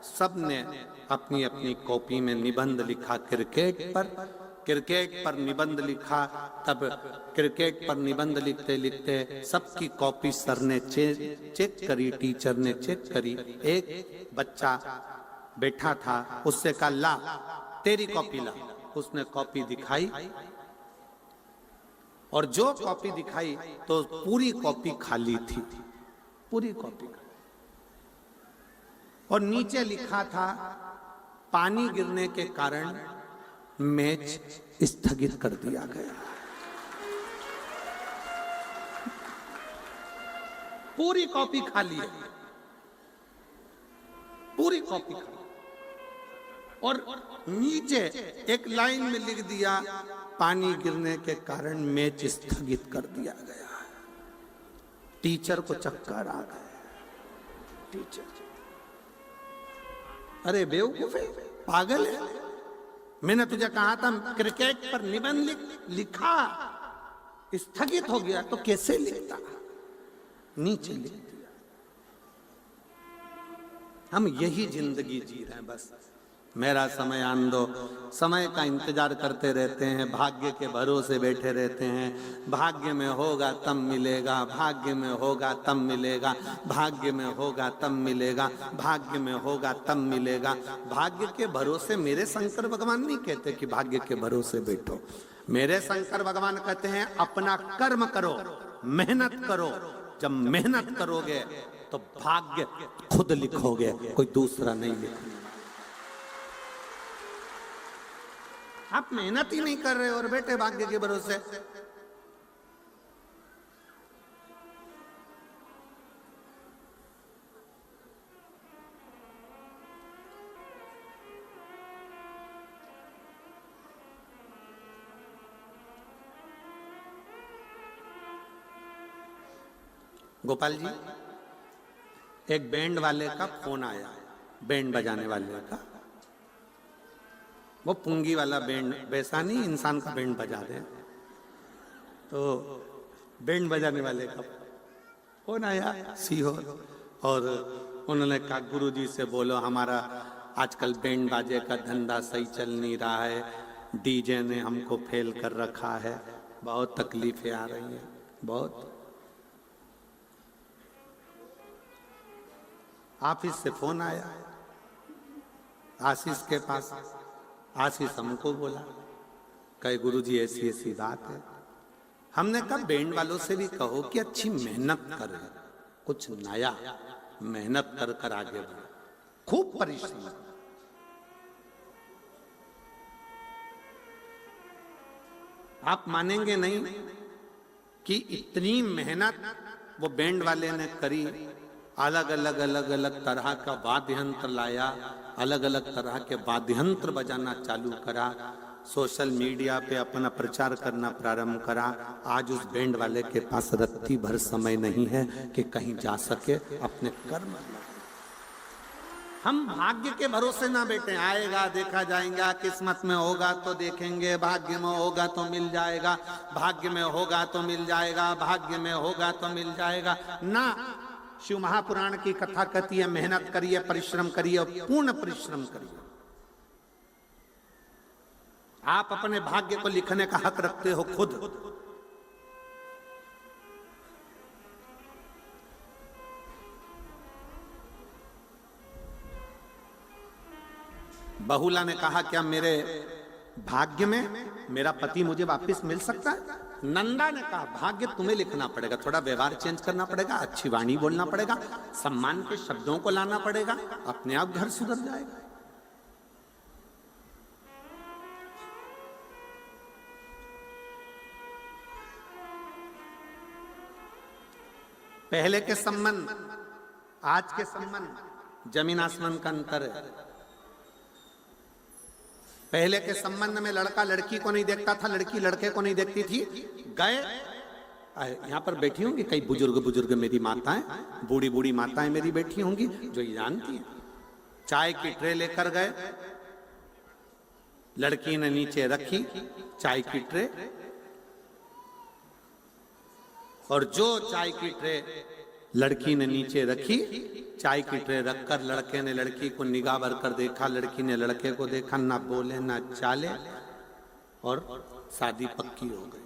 सबने अपनी अपनी कॉपी में निबंध लिखा क्रिकेट पर निबंध लिखा। तब क्रिकेट पर निबंध लिखते लिखते सबकी कॉपी सर ने चेक करी, टीचर ने चेक करी। एक बच्चा बैठा था, उससे कहा ला तेरी कॉपी ला। उसने कॉपी दिखाई और जो कॉपी दिखाई तो पूरी कॉपी खाली थी, पूरी कॉपी। और नीचे लिखा था, पानी गिरने के कारण मैच स्थगित कर दिया गया। पूरी कॉपी खाली है, पूरी कॉपी खाली। और नीचे एक लाइन में लिख दिया, पानी गिरने के कारण मैच स्थगित कर दिया गया। टीचर को चक्कर आ गया। टीचर, अरे बेवकूफ है, पागल है, मैंने तुझे कहा था क्रिकेट पर निबंध लिखा, स्थगित हो गया तो कैसे लिखता? नीचे लिख दिया। हम यही जिंदगी जी रहे हैं, बस मेरा समय आन दो, समय का इंतजार करते रहते हैं, भाग्य के भरोसे बैठे रहते हैं। भाग्य में होगा तब मिलेगा, भाग्य में होगा तब मिलेगा, भाग्य में होगा तब मिलेगा, भाग्य में होगा तब मिलेगा। भाग्य के भरोसे मेरे शंकर भगवान नहीं कहते कि भाग्य के भरोसे बैठो। मेरे शंकर भगवान कहते हैं अपना कर्म करो, मेहनत करो। जब मेहनत करोगे तो भाग्य खुद लिखोगे, कोई दूसरा नहीं लिखेगा। आप मेहनत ही नहीं कर रहे और बैठे भाग्य के भरोसे। गोपाल जी, एक बैंड वाले का फोन आया, बैंड बजाने वाले का। वो पुंगी वाला बैंड, वैसा नहीं इंसान का बैंड बजा रहे, तो बैंड बजाने वाले का फोन आया सीहोर, और उन्होंने कहा गुरुजी से बोलो हमारा आजकल बैंड बाजे का धंधा सही चल नहीं रहा है, डीजे ने हमको फेल कर रखा है, बहुत तकलीफें आ रही हैं, बहुत। ऑफिस से फोन आया आशीष के पास। आशीष हमको बोला, कहे गुरुजी ऐसी ऐसी बात है। हमने कहा बैंड वालों से भी कहो कि अच्छी मेहनत करे, कुछ नया मेहनत कर कर आगे बढ़े, खूब परिश्रम। आप मानेंगे नहीं कि इतनी मेहनत वो बैंड वाले ने करी। अलग अलग तरह का वाद्य यंत्र लाया, अलग अलग तरह के वाद्य यंत्र बजाना चालू करा, सोशल मीडिया पे अपना प्रचार करना प्रारंभ करा। आज उस बैंड वाले के पास रत्ती भर समय नहीं है कि कहीं जा सके अपने कर्म। हम भाग्य के भरोसे ना बैठे, आएगा देखा जाएगा, किस्मत में होगा तो देखेंगे, भाग्य में होगा तो मिल जाएगा, भाग्य में होगा तो मिल जाएगा, भाग्य में होगा तो मिल जाएगा ना। शिव महापुराण की कथा कहती है मेहनत करिए, परिश्रम करिए और पूर्ण परिश्रम करिए। आप अपने भाग्य को लिखने का हक रखते हो खुद। बहुला ने कहा क्या मेरे भाग्य में मेरा पति मुझे वापस मिल सकता है? नंदा ने कहा भाग्य तुम्हें लिखना पड़ेगा, थोड़ा व्यवहार चेंज करना पड़ेगा, अच्छी वाणी बोलना पड़ेगा, सम्मान के शब्दों को लाना पड़ेगा, अपने आप घर सुधर जाएगा। पहले के संबंध आज के संबंध जमीन आसमान का अंतर है। पहले के संबंध में लड़का लड़की को नहीं देखता था, लड़की लड़के को नहीं देखती थी। गए, यहाँ पर बैठी होंगी कई बुजुर्ग मेरी माताएं, बूढ़ी बूढ़ी माताएं मेरी बैठी होंगी जो ये जानती हैं। चाय की ट्रे लेकर गए, लड़की ने नीचे रखी चाय की ट्रे, और जो चाय की ट्रे लड़की ने नीचे रखी, चाय की ट्रे रखकर लड़के ने लड़की को निगाह भर कर देखा, लड़की ने लड़के को देखा, ना बोले ना चाले, और शादी पक्की हो गई।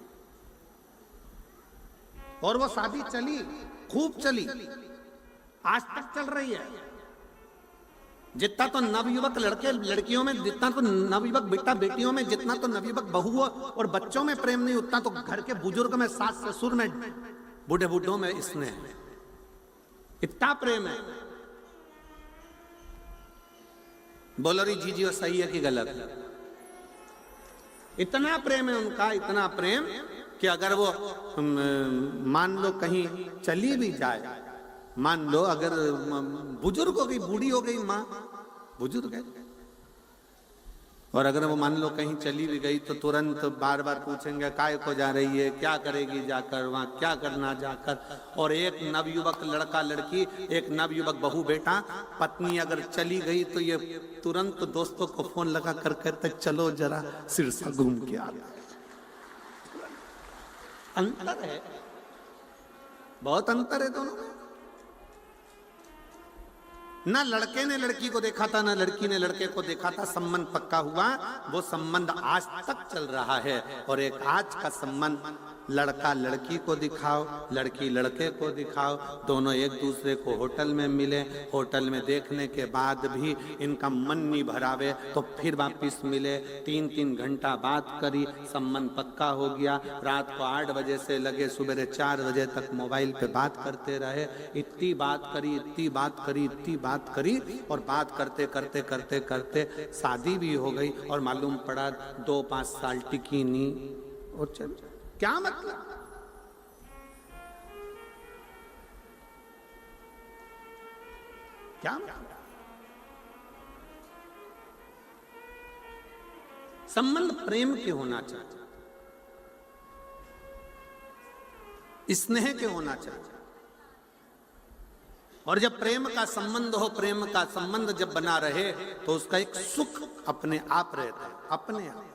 और वो शादी चली, खूब चली, आज तक चल रही है। जितना तो नवयुवक लड़के लड़कियों में, जितना तो नवयुवक बेटा बेटियों में, जितना तो नवयुवक बहुओं और बच्चों में प्रेम नहीं, उतना तो घर के बुजुर्ग में, सास ससुर में, बूढ़े बूढ़ों में इसने इतना प्रेम है। बोलो री जी वो सही है कि गलत? इतना प्रेम है उनका, इतना प्रेम कि अगर वो मान लो कहीं चली भी जाए, मान लो अगर बुजुर्ग हो गई, बूढ़ी हो गई माँ, बुजुर्ग है, और अगर वो मान लो कहीं चली भी गई तो तुरंत बार बार पूछेंगे काय को जा रही है, क्या करेगी जाकर, वहां क्या करना जाकर। और एक नवयुवक लड़का लड़की, एक नवयुवक बहू बेटा, पत्नी अगर चली गई तो ये तुरंत दोस्तों को फोन लगा कर कहते चलो जरा सिरसा घूम के आ। अंतर है। बहुत अंतर है दोनों में। ना लड़के ने लड़की को देखा था, ना लड़की ने लड़के को देखा था, संबंध पक्का हुआ। वो संबंध आज तक चल रहा है। और एक आज का संबंध, लड़का लड़की को दिखाओ, लड़की लड़के को दिखाओ, दोनों एक दूसरे को होटल में मिले, होटल में देखने के बाद भी इनका मन नहीं भरावे तो फिर वापिस मिले, 3-3 घंटा बात करी, संबंध पक्का हो गया। रात को 8 बजे से लगे सुबह 4 बजे तक मोबाइल पे बात करते रहे। इतनी बात करी, इतनी बात करी, इतनी बात करी, और बात करते करते करते करते शादी भी हो गई। और मालूम पड़ा 2-5 साल टिकी नहीं। और चल क्या मतलब? क्या मतलब? संबंध प्रेम के होना चाहिए, स्नेह के होना चाहिए। और जब प्रेम का संबंध हो, प्रेम का संबंध जब बना रहे तो उसका एक सुख अपने आप रहता है, अपने आप।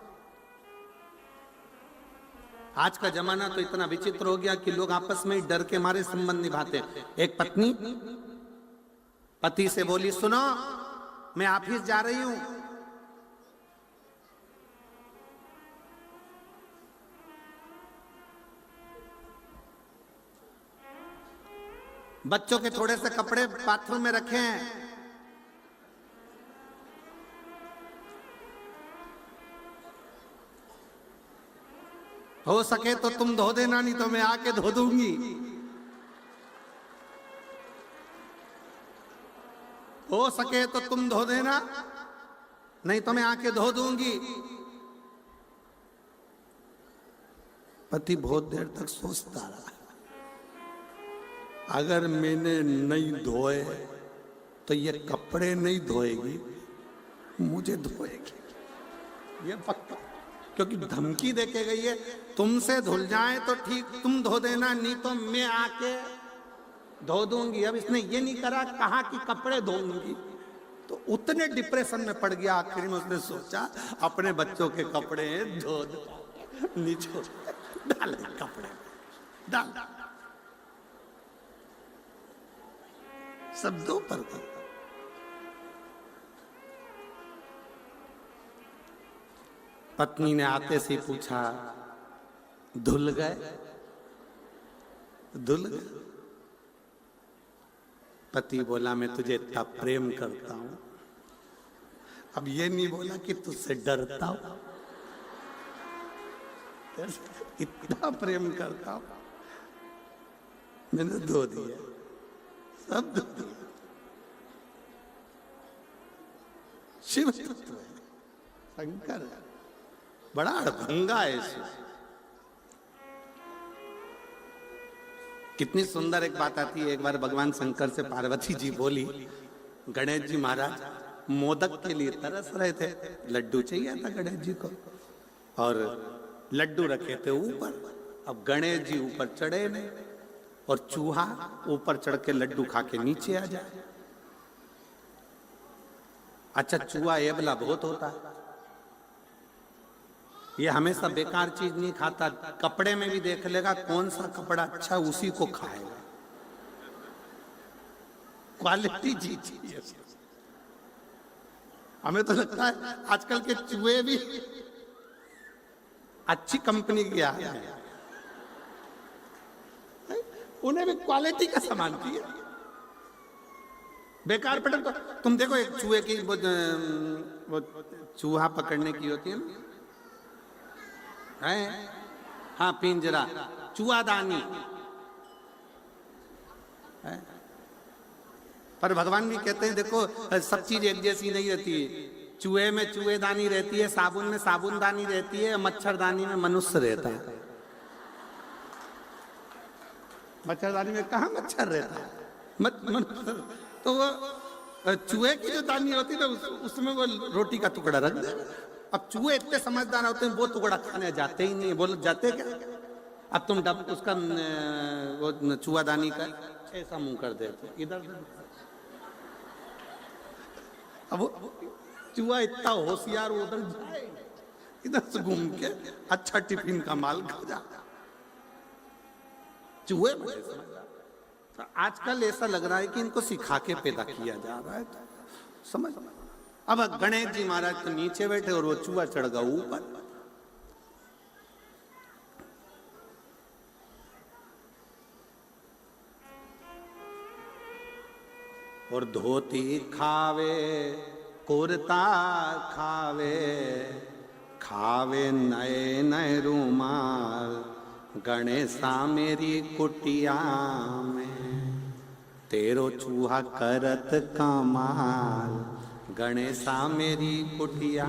आज का जमाना तो इतना विचित्र हो गया कि लोग आपस में ही डर के मारे संबंध निभाते हैं। एक पत्नी पति से बोली, सुनो मैं ऑफिस जा रही हूं, बच्चों के थोड़े से कपड़े बाथरूम में रखे हैं, हो सके तो तुम धो देना, नहीं तो मैं आके धो दूंगी। हो सके तो तुम धो देना, नहीं तो मैं आके धो दूंगी। पति बहुत देर तक सोचता रहा, अगर मैंने नहीं धोए तो ये कपड़े नहीं धोएगी, मुझे धोएगी, ये पक्का। क्योंकि धमकी देके गई है, तुमसे धुल जाए तो ठीक, तुम धो देना, नहीं तो मैं आके धो दूंगी। अब इसने ये नहीं करा, कहा कि कपड़े धोऊंगी, तो उतने डिप्रेशन में पड़ गया। आखिर में उसने सोचा अपने बच्चों के कपड़े धो दो, नीचे डाल कपड़े डाल, शब्दों पर कर। पत्नी ने आते से पूछा, धुल गए? धुल गए? पति बोला, मैं तुझे इतना प्रेम करता हूं। अब ये नहीं बोला कि तुझसे डरता हूं, इतना प्रेम करता हूं, मैंने धो दिया, सब धो दिया। शिव तत्व है, शंकर है, बड़ा अड़भंगा है इसमें। कितनी सुंदर एक बात आती है। एक बार भगवान शंकर से पार्वती जी बोली, गणेश जी महाराज मोदक के लिए तरस रहे थे, लड्डू चाहिए था गणेश जी को, और लड्डू रखे थे ऊपर। अब गणेश जी ऊपर चढ़े नहीं, और चूहा ऊपर चढ़ के लड्डू खा के नीचे आ जाए। अच्छा, चूहा एबला बहुत होता है, ये हमेशा बेकार चीज नहीं खाता, कपड़े में भी देख लेगा कौन सा कपड़ा अच्छा उसी को खाएगा, क्वालिटी चीज चाहिए। हमें तो लगता है आजकल के चूहे भी अच्छी कंपनी की है, उन्हें भी क्वालिटी का सामान चाहिए। बेकार पटल तो तुम देखो, एक चूहे की वो चूहा पकड़ने की होती है ना, है हाँ, पिंजरा, चूहादानी है। पर भगवान भी कहते हैं देखो, सब चीज एक जैसी नहीं रहती है। चूहे में चूहेदानी रहती है, साबुन में साबुनदानी रहती है, मच्छरदानी में मनुष्य रहता है। मच्छरदानी में कहाँ मच्छर रहता है? तो वो चूहे की जो दानी होती है ना, उसमें वो रोटी का टुकड़ा रख दे। अब चूहे इतने समझदार होते हैं, वो टुकड़ा खाने जाते ही नहीं। बोल जाते क्या? अब तुम उसका वो चूहादानी का ऐसा मुंह कर देते इधर। अब वो चूहा इतना होशियार, उधर जाए, इधर से घूम के अच्छा टिफिन का माल खा जाता। चूहे बड़े समझदार। तो आजकल ऐसा लग रहा है कि इनको सिखा के पैदा किया जा रहा है, तो समझ। अब गणेश जी महाराज तो नीचे बैठे और वो चूहा चढ़ गया ऊपर। और धोती खावे कुर्ता खावे, खावे नए नए रूमाल, गणेशा मेरी कुटिया में तेरो चूहा करत कमाल, गणेशा मेरी कुटिया।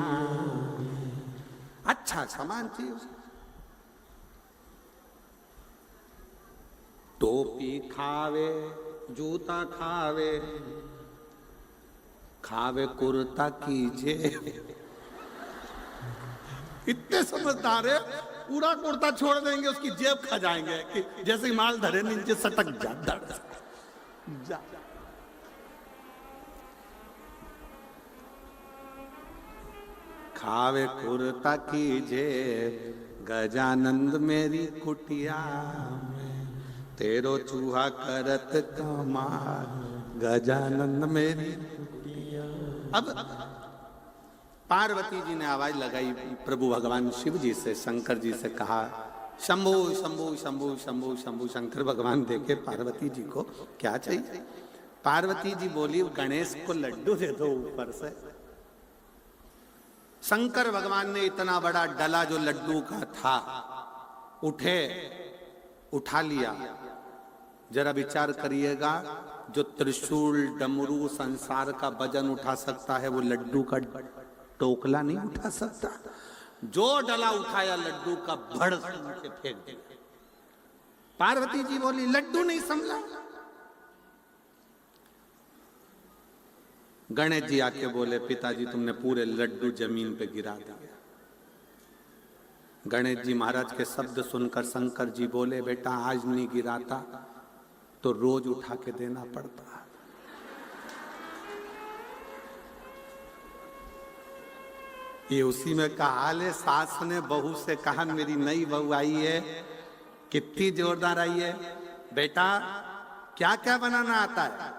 अच्छा सामान थी उसका। टोपी खावे जूता खावे, खावे कुर्ता की जेब। इतने समझदार है, पूरा कुर्ता छोड़ देंगे, उसकी जेब खा जाएंगे कि जैसे माल धरे नीचे सटक जा। खावे कुर्ता की जेब, गजानंद मेरी कुटिया में तेरो चूहा करत कमाल, गजानंद मेरी कुटिया। अब पार्वती जी ने आवाज लगाई प्रभु भगवान शिव जी से, शंकर जी से कहा शंभु शंभु शंभु शंभु शंभु। शंकर भगवान देखे पार्वती जी को, क्या चाहिए? पार्वती जी बोली गणेश को लड्डू दे दो ऊपर से। शंकर भगवान ने इतना बड़ा डला जो लड्डू का था उठा लिया। जरा विचार करिएगा, जो त्रिशूल डमरू संसार का वजन उठा सकता है वो लड्डू का टोकला नहीं उठा सकता। जो डला उठाया लड्डू का भड़ के फेंक दिया। पार्वती जी बोली लड्डू नहीं संभला। गणेश जी आके बोले पिताजी तुमने पूरे लड्डू जमीन पे गिरा दिया। गणेश जी महाराज के शब्द सुनकर शंकर जी बोले बेटा आज नहीं गिराता तो रोज उठा के देना पड़ता। ये उसी में कहा ले, सास ने बहू से कहा मेरी नई बहू आई है, कितनी जोरदार आई है, बेटा क्या क्या बनाना आता है?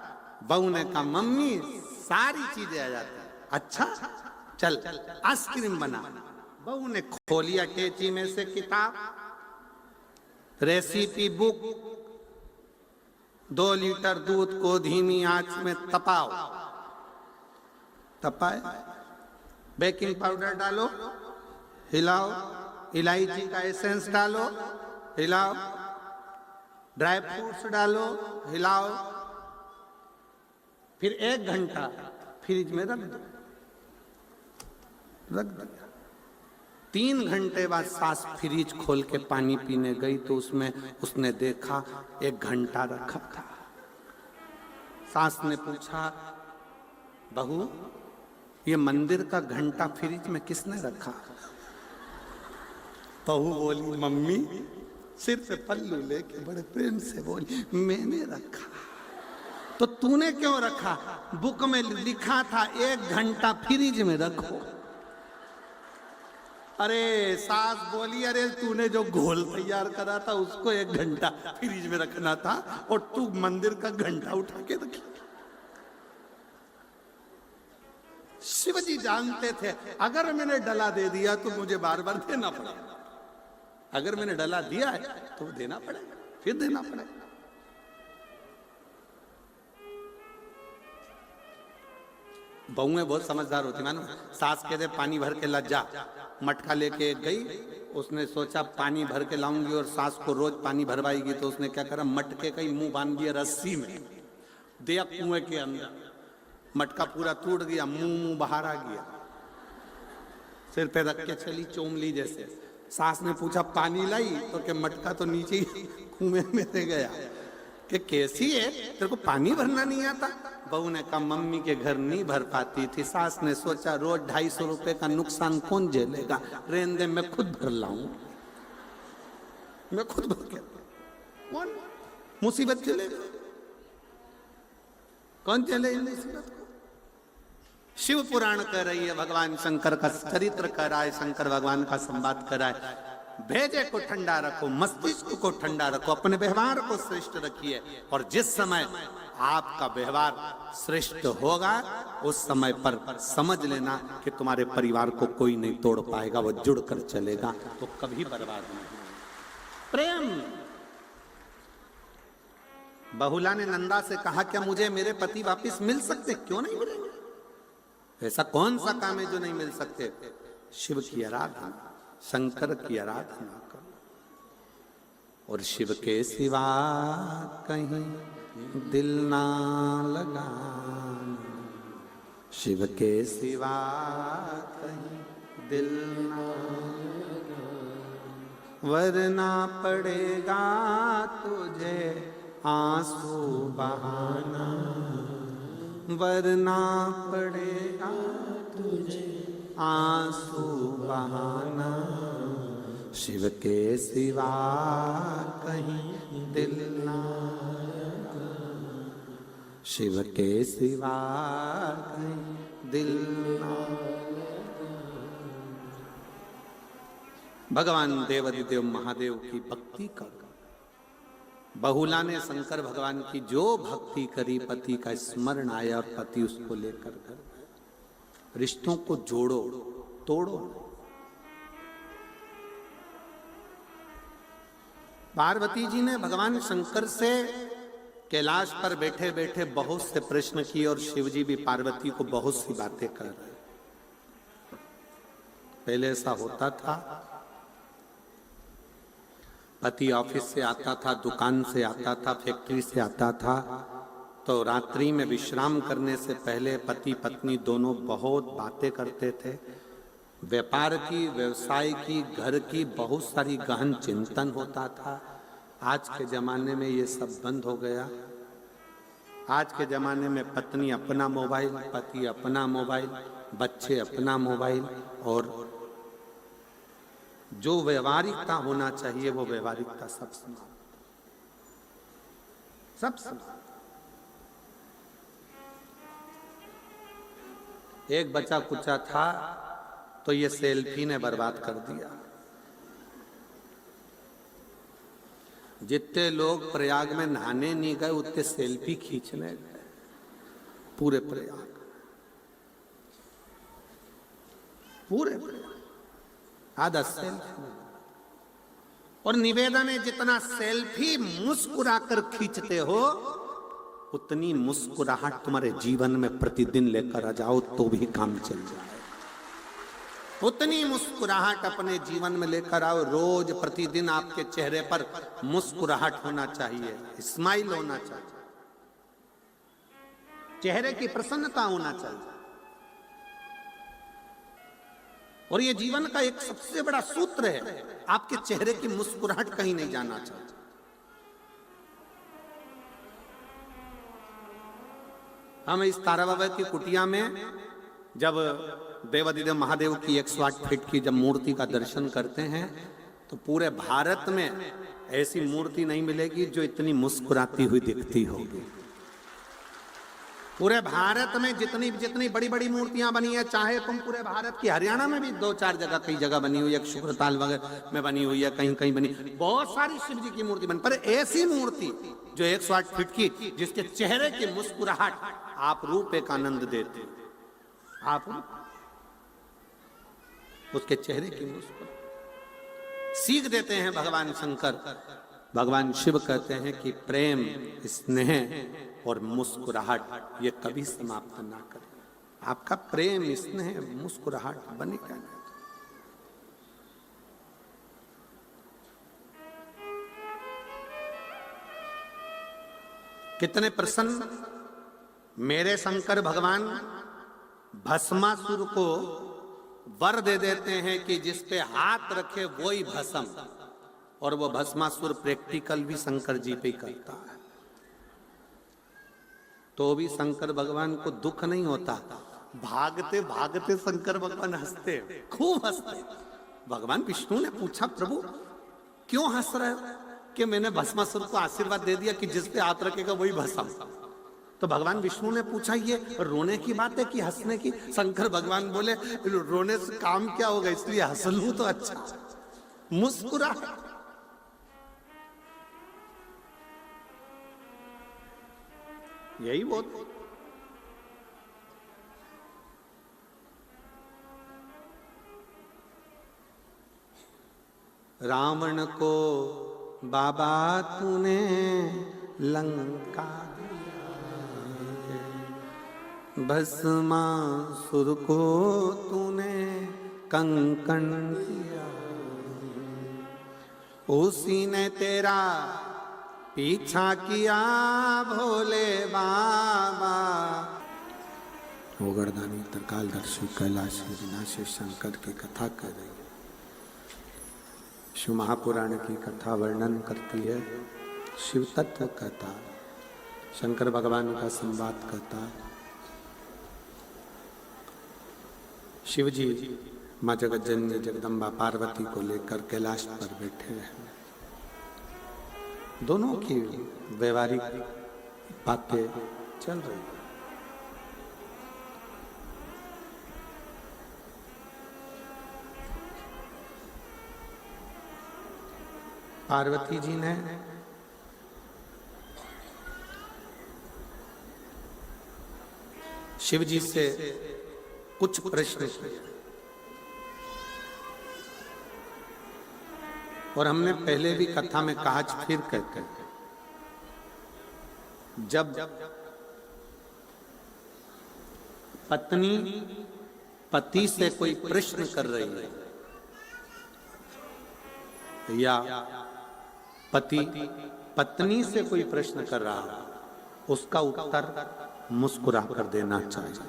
बहू ने कहा मम्मी सारी चीजें आ जाती है। अच्छा चल आइसक्रीम बना। बहू ने खोली अटैची में से किताब, रेसिपी बुक। 2 लीटर दूध को धीमी आंच में तपाए, बेकिंग पाउडर डालो, हिलाओ, इलायची का एसेंस डालो, हिलाओ, ड्राई फ्रूट्स डालो, हिलाओ, फिर 1 घंटा फ्रिज में रख दो। दिया। 3 घंटे बाद सास फ्रिज खोल के पानी पीने गई तो उसमें उसने देखा 1 घंटा रखा था। सास ने पूछा बहू ये मंदिर का घंटा फ्रिज में किसने रखा? बहू बोली मम्मी सिर पे पल्लू लेके बड़े प्रेम से बोली मैंने रखा। तो तूने क्यों रखा? बुक में लिखा था 1 घंटा फ्रिज में रखो। अरे सास बोली अरे तूने जो घोल तैयार करा था उसको 1 घंटा फ्रिज में रखना था और तू मंदिर का घंटा उठा के रखी। शिवजी जानते थे अगर मैंने डला दे दिया तो मुझे बार बार देना पड़ेगा, अगर मैंने डला दिया है तो देना पड़ेगा, फिर देना पड़ेगा। बहुएं बहुत समझदार होती मानो। सास कहते पानी भर के ला जा, मटका लेके गई, उसने सोचा पानी भर के लाऊंगी और सास को रोज पानी भरवाएगी, तो उसने क्या करा मटके का ही मुंह बांध दिया रस्सी में, दिया कुएं के अंदर, मटका पूरा टूट गया, मुंह बाहर आ गया, सिर पे रख के चली चोमली जैसे। सास ने पूछा पानी लाई तो क्या मटका तो नीचे ही कुएं में रह गया कि कैसी है तेरे को पानी भरना नहीं आता? बहू ने कहा मम्मी के घर नहीं भर पाती थी। सास ने सोचा रोज 250 रुपए का नुकसान कौन झेलेगा, रहने दे मैं खुद भर लाऊं, मैं खुद भर के कौन मुसीबत झेलेगा, कौन झेले मुसीबत को? शिव पुराण कर रही है, भगवान शंकर का चरित्र कर रहा है, शंकर भगवान का संवाद कर रहा है। भेजे को ठंडा रखो, मस्तिष्क को ठंडा रखो, अपने व्यवहार को श्रेष्ठ रखिए। और जिस समय आपका व्यवहार श्रेष्ठ होगा उस समय पर समझ लेना कि तुम्हारे परिवार को कोई नहीं तोड़ पाएगा, वो जुड़कर चलेगा, वो कभी बर्बाद नहीं। प्रेम। बहुला ने नंदा से कहा, क्या मुझे मेरे पति वापस मिल सकते? क्यों नहीं मिलेंगे? ऐसा कौन सा काम है जो नहीं मिल सकते? शिव की आराधना, शंकर की आराधना करो और शिव के सिवा कहीं दिल ना लगाना, शिव के सिवा कहीं दिल ना लगाना, वरना पड़ेगा तुझे आंसू बहाना, वरना पड़ेगा तुझे आंसू बहाना, शिव के सिवा कहीं दिल ना, शिव के सिवा कहीं दिल ना। भगवान देवाधिदेव महादेव की भक्ति कर। बहुला ने शंकर भगवान की जो भक्ति करी, पति का स्मरण आया और पति उसको लेकर घर गए। रिश्तों को जोड़ो, तोड़ो। पार्वती जी ने भगवान शंकर से कैलाश पर बैठे बैठे बहुत से प्रश्न किए और शिव जी भी पार्वती को बहुत सी बातें कर रहे। पहले ऐसा होता था, पति ऑफिस से आता था, दुकान से आता था, फैक्ट्री से आता था, तो रात्रि में विश्राम करने से पहले पति पत्नी दोनों बहुत बातें करते थे। व्यापार की, व्यवसाय की, घर की बहुत सारी गहन चिंतन होता था। आज के जमाने में ये सब बंद हो गया। आज के जमाने में पत्नी अपना मोबाइल, पति अपना मोबाइल, बच्चे अपना मोबाइल, और जो व्यवहारिकता होना चाहिए वो व्यवहारिकता सब समाप्त, सब समाप्त। एक बच्चा कुचा था तो ये सेल्फी ने बर्बाद कर दिया। जितने लोग प्रयाग में नहाने नहीं गए उतने सेल्फी खींचने गए पूरे प्रयाग, पूरे प्रयाग आधा सेल्फी। और निवेदन है, जितना सेल्फी मुस्कुराकर खींचते हो उतनी मुस्कुराहट तुम्हारे जीवन में प्रतिदिन लेकर आ जाओ तो भी काम चल जाए। उतनी मुस्कुराहट अपने जीवन में लेकर आओ। रोज प्रतिदिन आपके चेहरे पर मुस्कुराहट होना चाहिए, स्माइल होना चाहिए, चेहरे की प्रसन्नता होना चाहिए। और ये जीवन का एक सबसे बड़ा सूत्र है, आपके चेहरे की मुस्कुराहट कहीं नहीं जाना चाहिए। हम इस तारा बाबा की कुटिया में जब देवाधिदेव महादेव की 108 फीट की जब मूर्ति का दर्शन करते हैं तो पूरे भारत में ऐसी मूर्ति नहीं मिलेगी जो इतनी मुस्कुराती हुई दिखती होगी। पूरे भारत में जितनी जितनी बड़ी बड़ी मूर्तियां बनी है, चाहे तुम पूरे भारत की, हरियाणा में भी 2-4 जगह कई जगह बनी हुई है, शुक्रताल वगैरह में बनी हुई है, कहीं कहीं बनी, बहुत सारी शिव जी की मूर्ति बनी, पर ऐसी मूर्ति जो 108 फीट की जिसके चेहरे की मुस्कुराहट आप रूप एक आनंद देते, आप उसके चेहरे की मुस्कुराहट सीख देते हैं भगवान शंकर। भगवान शिव कहते हैं कि प्रेम, स्नेह और मुस्कुराहट ये कभी समाप्त ना करें। आपका प्रेम, स्नेह, मुस्कुराहट बनी रहना। कितने प्रसन्न मेरे शंकर भगवान भस्मासुर को वर दे देते हैं कि जिस पे हाथ रखे वो ही भस्म, और वो भस्मासुर प्रैक्टिकल भी शंकर जी पे करता है। तो भी शंकर भगवान को दुख नहीं होता, भागते भागते शंकर भगवान हंसते, खूब हंसते। भगवान विष्णु ने पूछा, प्रभु क्यों हंस रहे हो? कि मैंने भस्मासुर को आशीर्वाद दे दिया कि जिस पे हाथ रखेगा वही भस्म। तो भगवान विष्णु ने पूछा, ये रोने की बात है कि हंसने की? शंकर भगवान बोले, रोने से काम क्या होगा, इसलिए हंस लूं तो अच्छा। मुस्कुरा। यही वो रावण को बाबा तूने लंका दिया, भस्मासुर को तूने कंकण दिया, उसी ने तेरा पीछा किया भोले बाबा। ओगरदानी त्रिकालदर्शी कैलाशी विनाशी शंकर की कथा कर रही है। शिव महापुराण की कथा वर्णन करती है, शिव तत्व कथा, शंकर भगवान का संवाद करता। शिव जी माँ जगज्जननी जगदम्बा पार्वती को लेकर कैलाश पर बैठे हैं। दोनों की व्यवहारिक बातें चल रही हैं। पार्वती जी ने शिव जी से कुछ प्रश्न किए और हमने पहले भी कथा में कहा, फिर कहते हैं, जब पत्नी पति से कोई प्रश्न कर रही है या पति पत्नी से कोई प्रश्न कर रहा है, उसका उत्तर मुस्कुरा कर देना चाहिए,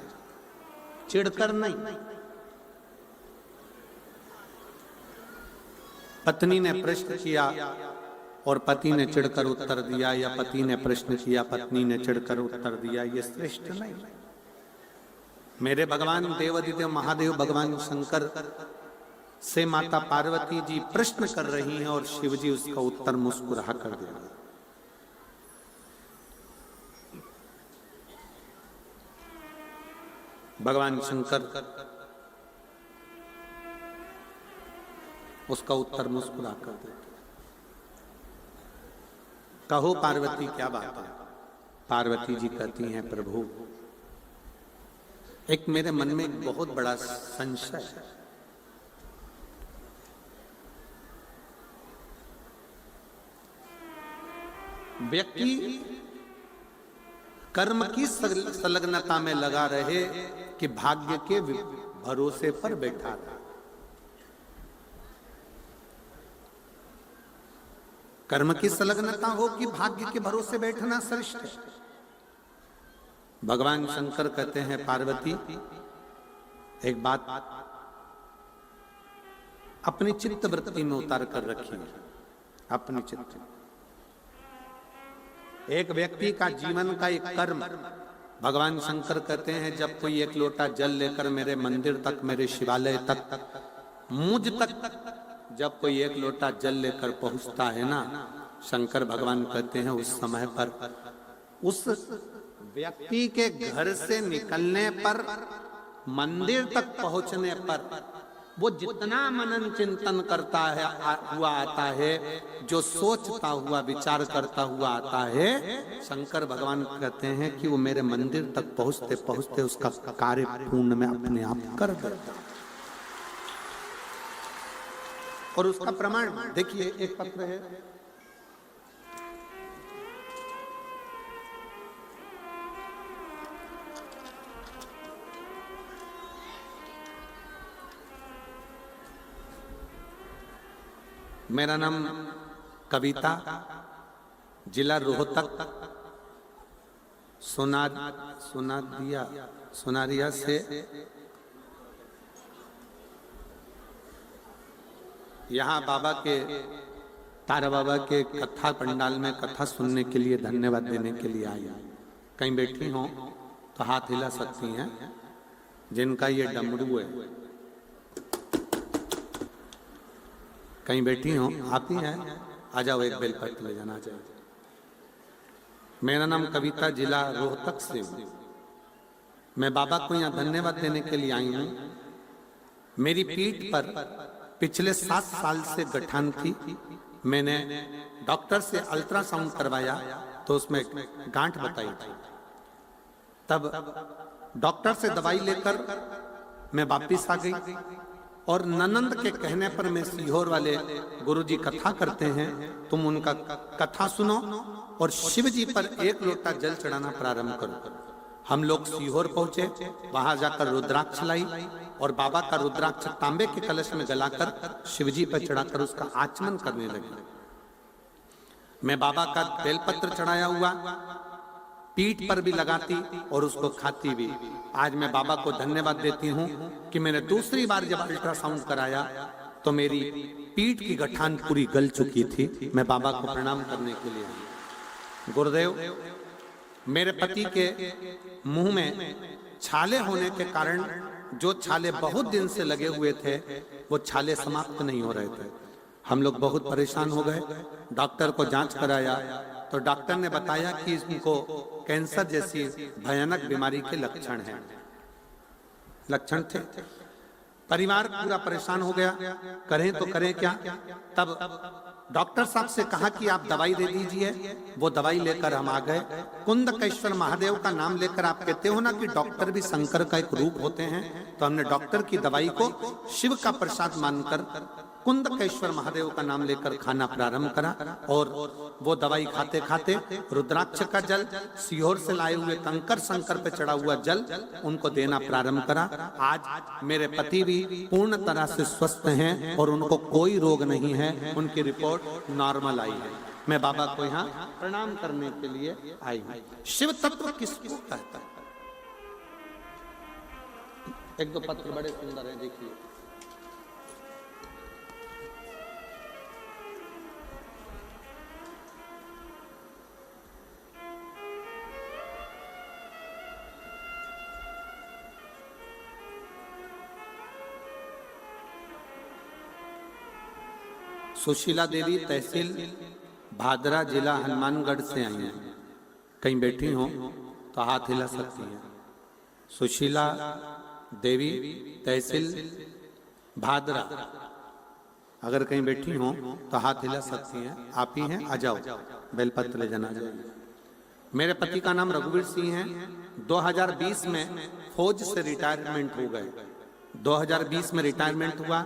चिढ़कर नहीं। पत्नी ने प्रश्न किया और पति ने चिढ़कर उत्तर दिया, या पति ने प्रश्न किया पत्नी ने चिढ़कर उत्तर दिया, ये श्रेष्ठ नहीं। मेरे भगवान देवादिदेव महादेव भगवान शंकर से माता पार्वती जी प्रश्न कर रही हैं और शिव जी उसका उत्तर मुस्कुरा कर दे रहे हैं। भगवान शंकर उसका उत्तर मुस्कुरा कर देते। कहो पार्वती क्या बात है? पार्वती जी कहती हैं, प्रभु एक मेरे मन में एक बहुत बड़ा संशय है। व्यक्ति कर्म की संलग्नता में लगा रहे कि भाग्य के भरोसे पर बैठा रहे। कर्म की संलग्नता हो कि भाग्य के भरोसे बैठना श्रेष्ठ है। भगवान शंकर कहते हैं, पार्वती एक बात अपनी चित्त वृत्ति में उतार कर रखिए। अपनी चित्त, एक व्यक्ति का जीवन का एक कर्म, भगवान शंकर कहते हैं, जब कोई एक लोटा जल लेकर मेरे मंदिर तक, मेरे शिवालय तक, मुझ तक जब कोई एक लोटा जल लेकर पहुंचता है ना, शंकर भगवान कहते हैं उस समय पर, उस व्यक्ति के घर से निकलने पर, मंदिर तक पहुंचने पर, वो जितना मनन चिंतन करता है हुआ आता है, जो सोचता हुआ विचार करता हुआ आता है, शंकर भगवान कहते हैं कि वो मेरे मंदिर तक पहुंचते पहुंचते उसका कार्य पूर्ण में अपने आप कर देता। और उसका प्रमाण देखिए, एक पत्र है, मेरा नाम कविता, जिला रोहतक, सोनारिया से यहाँ बाबा के, तारा बाबा के कथा पंडाल में कथा सुनने के लिए, धन्यवाद देने के लिए आई। कहीं बैठी हो तो हाथ हिला सकती हैं जिनका ये डमरू है। कहीं बैठी हो, आप ही हैं, आ जाओ, एक बेलपत्र ले जाना चाहिए। मेरा नाम कविता, जिला रोहतक से हूँ। मैं बाबा को यहाँ धन्यवाद देने के लिए आई हूँ। मेरी पीठ पर पिछले 7 साल से गठान थी। मैंने डॉक्टर से अल्ट्रासाउंड करवाया तो उसमें गांठ बताई थी। तब डॉक्टर से दवाई लेकर मैं वापिस आ गई और ननंद के कहने पर मैं सीहोर वाले गुरुजी कथा करते हैं, तुम उनका कथा सुनो और शिव जी पर 1 लोटा जल चढ़ाना प्रारंभ करो। हम लोग सीहोर पहुंचे, वहां जाकर रुद्राक्ष लाई और बाबा का रुद्राक्ष तांबे के कलश में जलाकर शिवजी पर चढ़ाकर उसका आचमन करने लगे। मैं बाबा का बेलपत्र चढ़ाया हुआ पीठ पर भी लगाती और उसको खाती भी। आज मैं बाबा को धन्यवाद देती हूँ कि मैंने दूसरी बार जब अल्ट्रासाउंड कराया तो मेरी पीठ की गठान पूरी गल चुकी थी। मैं बाबा को प्रणाम करने के लिए आई। गुरुदेव, मेरे पति के मुंह में छाले होने के कारण जो छाले बहुत दिन से लगे हुए थे वो छाले समाप्त नहीं हो रहे थे। हम लोग बहुत परेशान हो गए। डॉक्टर को जांच कराया तो डॉक्टर ने बताया कि इनको कैंसर जैसी भयानक बीमारी के लक्षण थे। परिवार पूरा परेशान हो गया, करें तो करें क्या। तब डॉक्टर साहब से कहा कि आप दवाई दे दीजिए। वो दवाई लेकर हम आ गए। कुंदकेश्वर महादेव का नाम लेकर, आप कहते हो ना कि डॉक्टर भी शंकर का एक रूप होते हैं, तो हमने डॉक्टर की दवाई को शिव का प्रसाद मानकर कुंदकेश्वर महादेव का नाम लेकर खाना प्रारंभ करा और वो दवाई खाते खाते रुद्राक्ष का जल, सीहोर से लाए हुए कंकर शंकर पे चढ़ा हुआ जल उनको देना प्रारंभ करा। आज मेरे पति भी पूर्ण तरह से स्वस्थ हैं और उनको कोई रोग नहीं है, उनकी रिपोर्ट नॉर्मल आई है। मैं बाबा को यहाँ प्रणाम करने के लिए आई हूँ। शिव तत्व किसको कहता है? 1-2 पत्र बड़े सुंदर हैं, देखिए। सुशीला देवी, तहसील भादरा, जिला हनुमानगढ़ से आई हैं। कहीं बैठी हो तो हाथ हिला सकती हैं। सुशीला देवी, तहसील भादरा, अगर कहीं बैठी हो तो हाथ हिला सकती हैं। आप ही हैं, आ जाओ, बेलपत्र ले जाना जाए। मेरे पति का नाम रघुवीर सिंह है। 2020 में फौज से रिटायरमेंट हो गए। 2020 में रिटायरमेंट हुआ।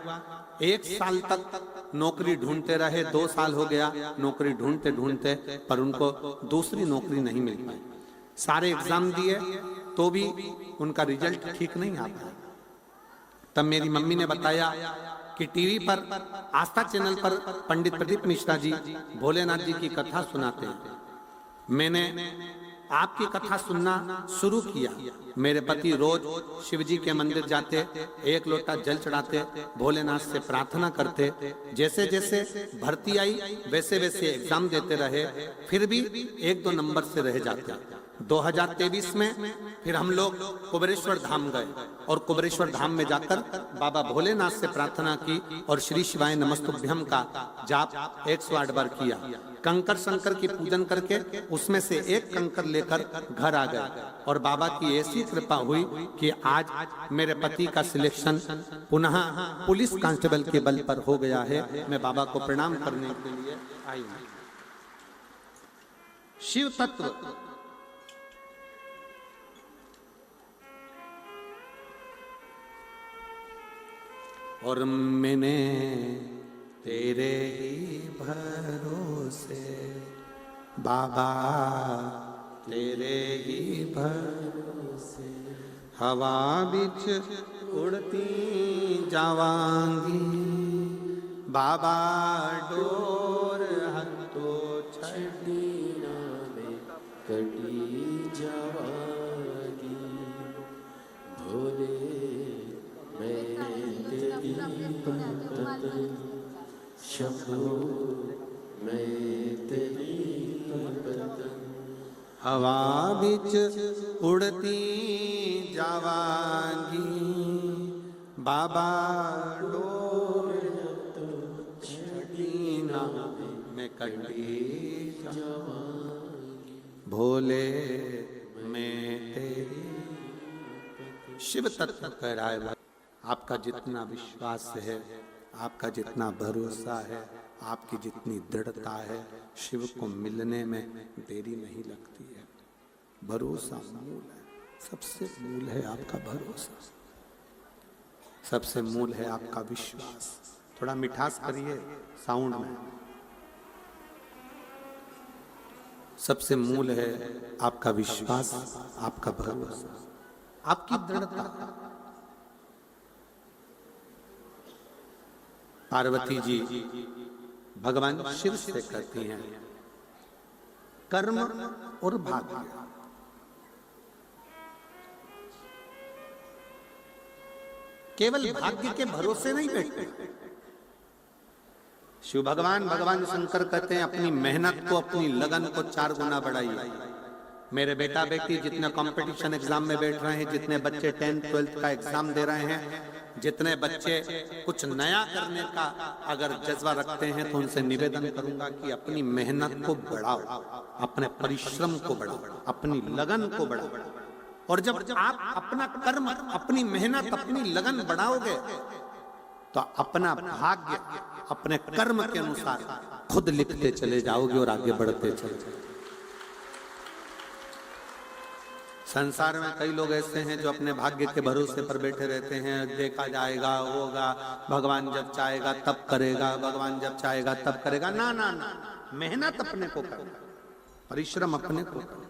1 साल तक नौकरी ढूंढते रहे। 2 साल हो गया नौकरी ढूंढते ढूंढते, पर उनको दूसरी नौकरी नहीं मिल पाई। सारे एग्जाम दिए तो भी उनका रिजल्ट ठीक नहीं आता। तब मेरी मम्मी ने बताया कि टीवी पर आस्था चैनल पर पंडित प्रदीप मिश्रा जी भोलेनाथ जी की कथा सुनाते हैं। मैंने आपकी कथा सुनना शुरू किया। मेरे पति रोज शिव जी के मंदिर जाते, 1 लोटा जल चढ़ाते, भोलेनाथ से प्रार्थना करते। जैसे जैसे भर्ती आई वैसे वैसे एग्जाम देते रहे, फिर भी 1-2 नंबर से रह जाते। 2023 में फिर हम लोग कुबेरेश्वर धाम गए और कुबेरेश्वर धाम में जाकर बाबा भोलेनाथ से प्रार्थना की और श्री शिवाय नमस्तुभ्यम का जाप 108 बार किया। कंकर शंकर की पूजन करके उसमें से 1 कंकर लेकर घर आ गए और बाबा की ऐसी कृपा हुई कि आज मेरे पति का सिलेक्शन पुनः पुलिस कांस्टेबल के बल पर हो गया है। मैं बाबा को प्रणाम करने के लिए आई हूं। शिव तत्व और मैंने तेरे ही भरोसे बाबा, तेरे ही भरोसे हवा बिच उड़ती जावांगी बाबा, डोर हथो छड़ी में कटी जावागी भोले, मैं तेरी भगत शंभो, मैं तेरी भगत। हवा बिच उड़ती जावांगी बाबा, डोर छड़ी में कटी जावांगी भोले, मैं तेरी। शिव तत्व कह रहा है, आपका जितना विश्वास है आपका जितना भरोसा है, आपकी जितनी दृढ़ता है, शिव को मिलने में देरी नहीं लगती है। भरोसा मूल है, सबसे मूल है आपका भरोसा, सबसे मूल है आपका विश्वास। थोड़ा मिठास करिए साउंड में। सबसे मूल है आपका विश्वास, आपका भरोसा, आपकी दृढ़ता। पार्वती जी भगवान शिव से कहती हैं, कर्म और भाग्य। केवल भाग्य के भरोसे नहीं बैठते। शिव भगवान शंकर कहते हैं, अपनी मेहनत को, अपनी लगन को 4 गुना बढ़ाइए। मेरे बेटा बेटी जितने कंपटीशन एग्जाम में बैठ रहे हैं, जितने बच्चे 10th 12th का एग्जाम दे रहे हैं, जितने बच्चे कुछ नया करने का अगर जज्बा रखते हैं, तो उनसे निवेदन करूंगा कि अपनी मेहनत को बढ़ाओ, अपने परिश्रम को बढ़ाओ, अपनी लगन को बढ़ाओ। और जब आप अपना कर्म, अपनी मेहनत, अपनी लगन बढ़ाओगे, तो अपना भाग्य अपने कर्म के अनुसार खुद लिखते चले जाओगे और आगे बढ़ते चले जाओगे। संसार में कई लोग ऐसे हैं जो अपने भाग्य के भरोसे पर बैठे रहते हैं, देखा जाएगा, होगा, भगवान जब चाहेगा तब करेगा, भगवान जब चाहेगा तब करेगा। ना ना ना, मेहनत अपने को करो, परिश्रम अपने को करो।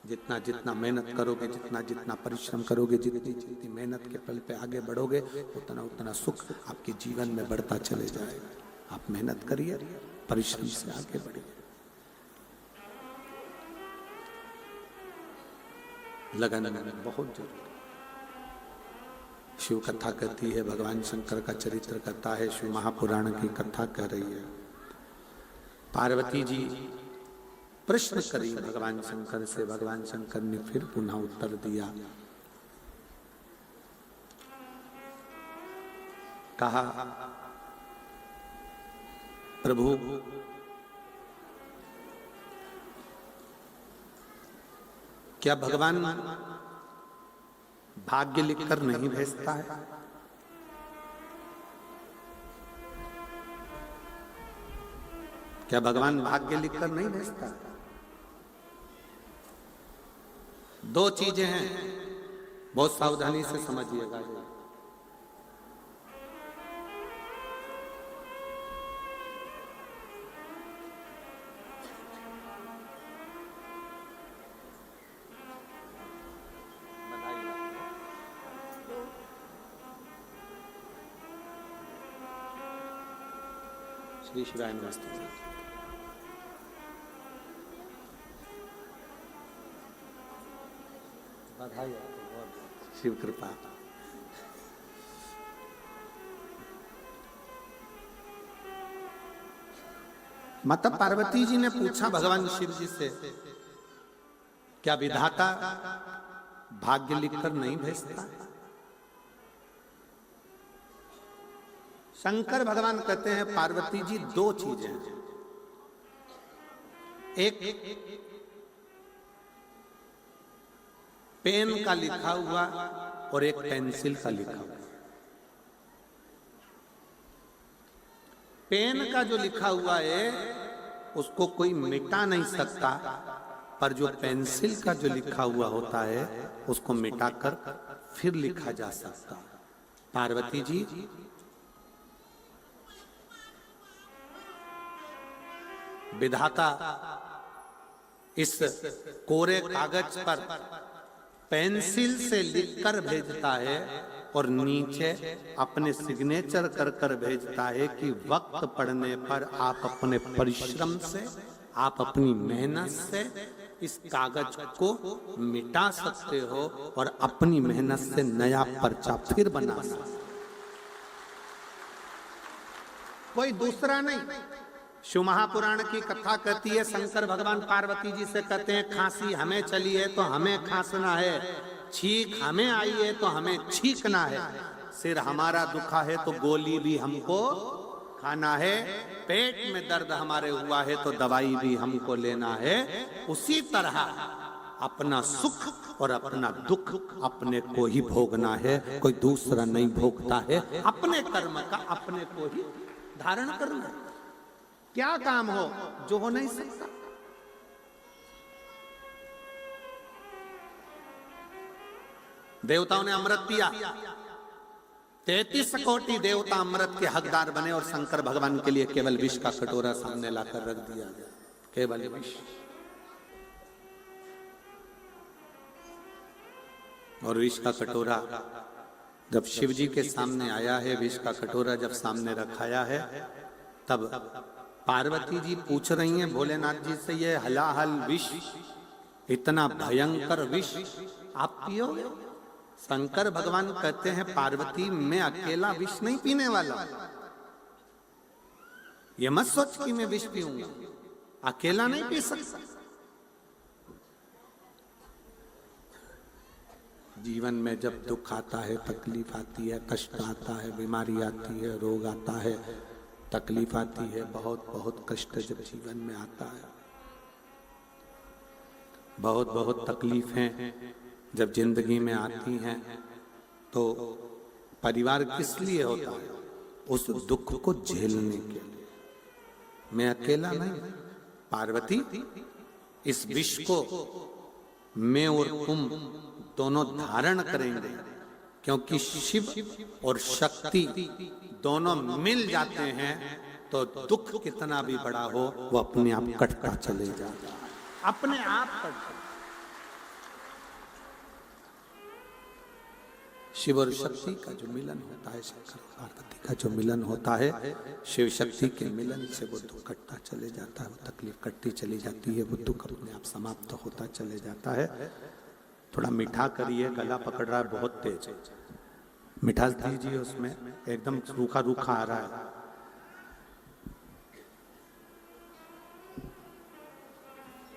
जितना जितना मेहनत करोगे, जितना जितना परिश्रम करोगे, जितनी जितनी मेहनत के पल पे आगे बढ़ोगे, उतना उतना सुख आपके जीवन में बढ़ता चले जाएगा। आप मेहनत करिए, परिश्रम से आगे बढ़िए। लगन बहुत जरूरी। शिव कथा कहती है, भगवान शंकर का चरित्र कहता है, शिव महापुराण की कथा कह रही है। पार्वती जी प्रश्न करी भगवान शंकर से, भगवान शंकर ने फिर पुनः उत्तर दिया, कहा, प्रभु क्या भगवान भाग्य लिखकर नहीं भेजता है? क्या भगवान भाग्य लिखकर नहीं भेजता है? 2 चीजें हैं, बहुत सावधानी से समझिएगा। श्री शिवाय नमस्ते। बधाई आपको, शिव कृपा। माता पार्वती जी ने पूछा भगवान शिव जी से, क्या विधाता भाग्य लिखकर नहीं भेजता? शंकर भगवान कहते हैं, पार्वती जी 2 चीजें हैं। एक पेन का लिखा हुआ और एक पेंसिल का लिखा हुआ। पेन का जो लिखा हुआ है उसको कोई मिटा नहीं सकता, पर जो पेंसिल का जो लिखा हुआ होता है उसको मिटाकर फिर लिखा जा सकता। पार्वती जी विधाता इस कोरे कागज पर पेंसिल से लिखकर भेजता है और नीचे अपने सिग्नेचर कर कर भेजता है कि वक्त पड़ने पर आप अपने परिश्रम से, आप अपनी मेहनत से इस कागज को मिटा सकते हो और अपनी मेहनत से नया पर्चा फिर बना सकते। कोई दूसरा नहीं। शिव महापुराण की कथा कहती है, शंकर भगवान पार्वती जी से कहते हैं, खांसी हमें चली है तो हमें खांसना है, छींक हमें आई है तो हमें छींकना है, सिर हमारा दुखा है तो गोली भी हमको खाना है, पेट में दर्द हमारे हुआ है तो दवाई भी हमको लेना है। उसी तरह अपना सुख और अपना दुख अपने को ही भोगना है, कोई दूसरा नहीं भोगता है। अपने कर्म का अपने को ही धारण करना है। क्या काम हो जो हो नहीं सकता। देवताओं ने अमृत पिया, 33 कोटि देवता अमृत के हकदार बने और शंकर भगवान के लिए केवल विष का कटोरा सामने लाकर रख दिया गया, केवल विष। और विष का कटोरा जब शिव जी के सामने आया है, विष का कटोरा जब सामने रखाया है, तब पार्वती जी पूछ रही हैं भोलेनाथ जी से, ये हलाहल विष, इतना भयंकर विष आप पियोगे? शंकर भगवान कहते हैं पार्वती मैं अकेला विष नहीं पीने वाला, ये मत सोच कि मैं विष पीऊंगा, अकेला नहीं पी सकता। जीवन में जब दुख आता है, तकलीफ आती है, कष्ट आता है, बीमारी आती है, रोग आता है, तकलीफ आती है, बहुत बहुत कष्ट जब जीवन में आता है, बहुत बहुत तकलीफें जब जिंदगी में आती हैं, तो परिवार किस लिए होता है? उस दुख को झेलने के लिए। मैं अकेला नहीं, पार्वती इस विष को मैं और तुम दोनों धारण करेंगे, क्योंकि शिव और शक्ति दोनों मिल जाते हैं तो दुख कितना भी बड़ा हो वो अपने आप कटता चले जाता, अपने आप कटता। शिव और शक्ति का जो मिलन होता है, शंकर और पार्वती का जो मिलन होता है, शिव शक्ति के मिलन से वो दुख कटता चले जाता है, वो तकलीफ कटती चली जाती है, वो दुख अपने आप समाप्त होता चले जाता है। थोड़ा मीठा करिए, गला पकड़ रहा है बहुत तेज, मिठास दीजिए उसमें, एकदम रूखा रूखा आ रहा है।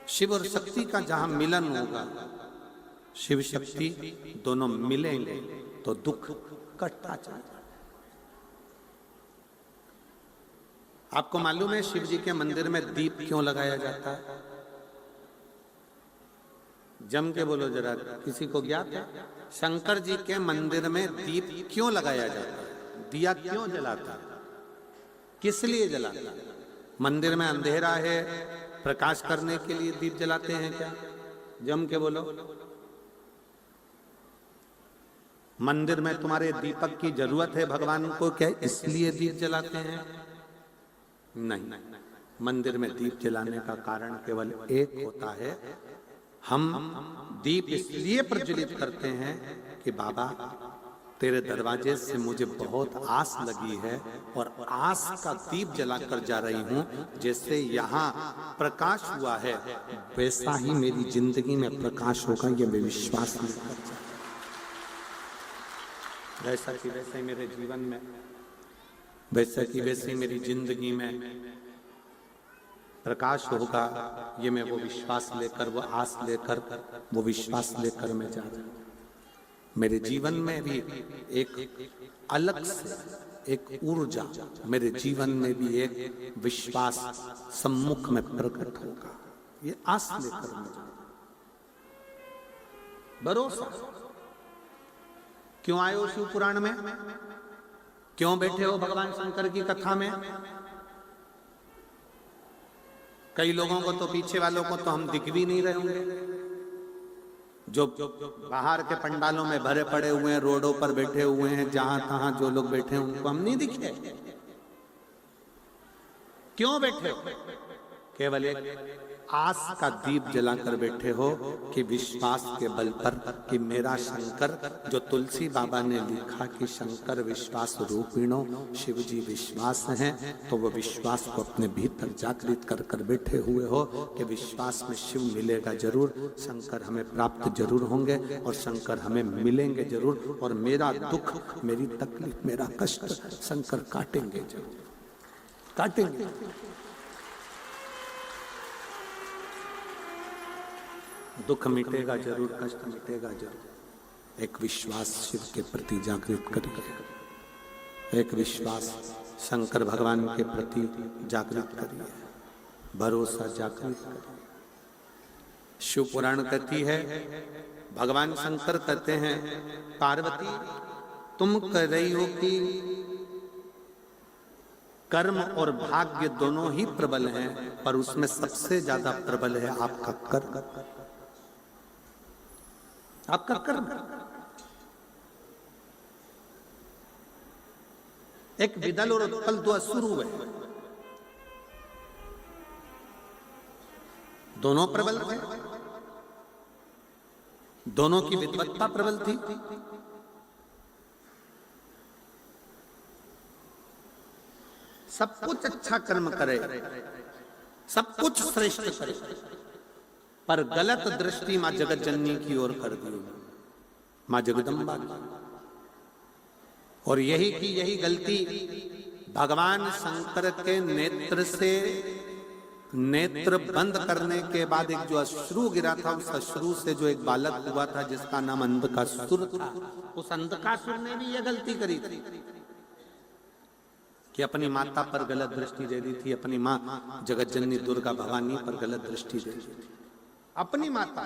शिव और शक्ति का जहां मिलन होगा, शिव शक्ति दोनों मिलेंगे तो दुख कटता चलेगा। आपको मालूम है शिव जी के मंदिर में दीप क्यों लगाया जाता है? जम के बोलो जरा, किसी को ज्ञात है? शंकर जी के मंदिर में दीप क्यों लगाया जाता है? दिया क्यों जलाता है? किस लिए जलाता है? मंदिर में अंधेरा है, प्रकाश करने के लिए दीप जलाते हैं क्या? जम के बोलो। मंदिर में तुम्हारे दीपक की जरूरत है भगवान को, क्या इसलिए दीप जलाते हैं? नहीं, मंदिर में दीप जलाने का कारण केवल एक होता है, हम दीप इसलिए प्रज्वलित करते हैं कि बाबा तेरे दरवाजे से मुझे बहुत आस लगी है और आस का दीप जलाकर जा रही हूं, जैसे यहाँ प्रकाश हुआ है वैसा ही मेरी जिंदगी में प्रकाश होगा, ये मैं विश्वास नहीं करता। वैसा कि वैसे ही मेरे जीवन में, वैसा कि वैसे ही मेरी जिंदगी में प्रकाश होगा, ये मैं वो विश्वास लेकर, वो आस लेकर, वो विश्वास लेकर मैं जा रहा हूं। मेरे जीवन में भी एक अलग से एक ऊर्जा, मेरे जीवन में भी एक विश्वास सम्मुख में प्रकट होगा, ये आस लेकर मैं जा रहा हूं। भरोसा। क्यों आए हो शिव पुराण में? क्यों बैठे हो भगवान शंकर की कथा में? कई लोगों को तो, पीछे वालों को तो हम दिख भी नहीं रहे होंगे, जो बाहर के पंडालों में भरे पड़े हुए हैं, रोडों पर बैठे हुए हैं, जहां तहां जो लोग बैठे हैं उनको हम नहीं दिखे। क्यों बैठे हो? केवल एक आस का दीप जलाकर बैठे हो कि विश्वास के बल पर कि मेरा शंकर, जो तुलसी बाबा ने लिखा कि शंकर विश्वास रूपिणो, शिव जी विश्वास हैं, तो वो विश्वास को अपने भीतर जागृत कर कर बैठे हुए हो कि विश्वास में शिव मिलेगा जरूर, शंकर हमें प्राप्त जरूर होंगे और शंकर हमें मिलेंगे जरूर, और मेरा दुख, मेरी तकलीफ, मेरा कष्ट शंकर काटेंगे जरूर, काटेंगे। दुख मिटेगा जरूर, कष्ट मिटेगा जरूर। एक विश्वास शिव के प्रति जागृत करिए, एक विश्वास शंकर भगवान के प्रति जागृत करिए, भरोसा जागृत करिए। शिव पुराण कहती है, भगवान शंकर कहते हैं, पार्वती तुम कह रही हो कि कर्म और भाग्य दोनों ही प्रबल हैं, पर उसमें सबसे ज्यादा प्रबल है आपका कर्म, आपका कर्म। एक विदल और उत्पल दो असुर हुए, दोनों प्रबल थे, दोनों की विद्वत्ता प्रबल थी। सब कुछ अच्छा कर्म करे, सब कुछ श्रेष्ठ करे, पर गलत दृष्टि मां जगत जननी की ओर कर दी, मां जगदम्बा की। और यही की यही गलती भगवान शंकर के नेत्र से नेत्र बंद करने के बाद एक जो अश्रु गिरा था, उस अश्रु से जो एक बालक हुआ था जिसका नाम अंधकासुर था, उस अंधकासुर ने भी यह गलती करी थी कि अपनी माता पर गलत दृष्टि दे दी थी, अपनी मां जगत जननी दुर्गा भवानी पर गलत दृष्टि दे दी थी, अपनी माता।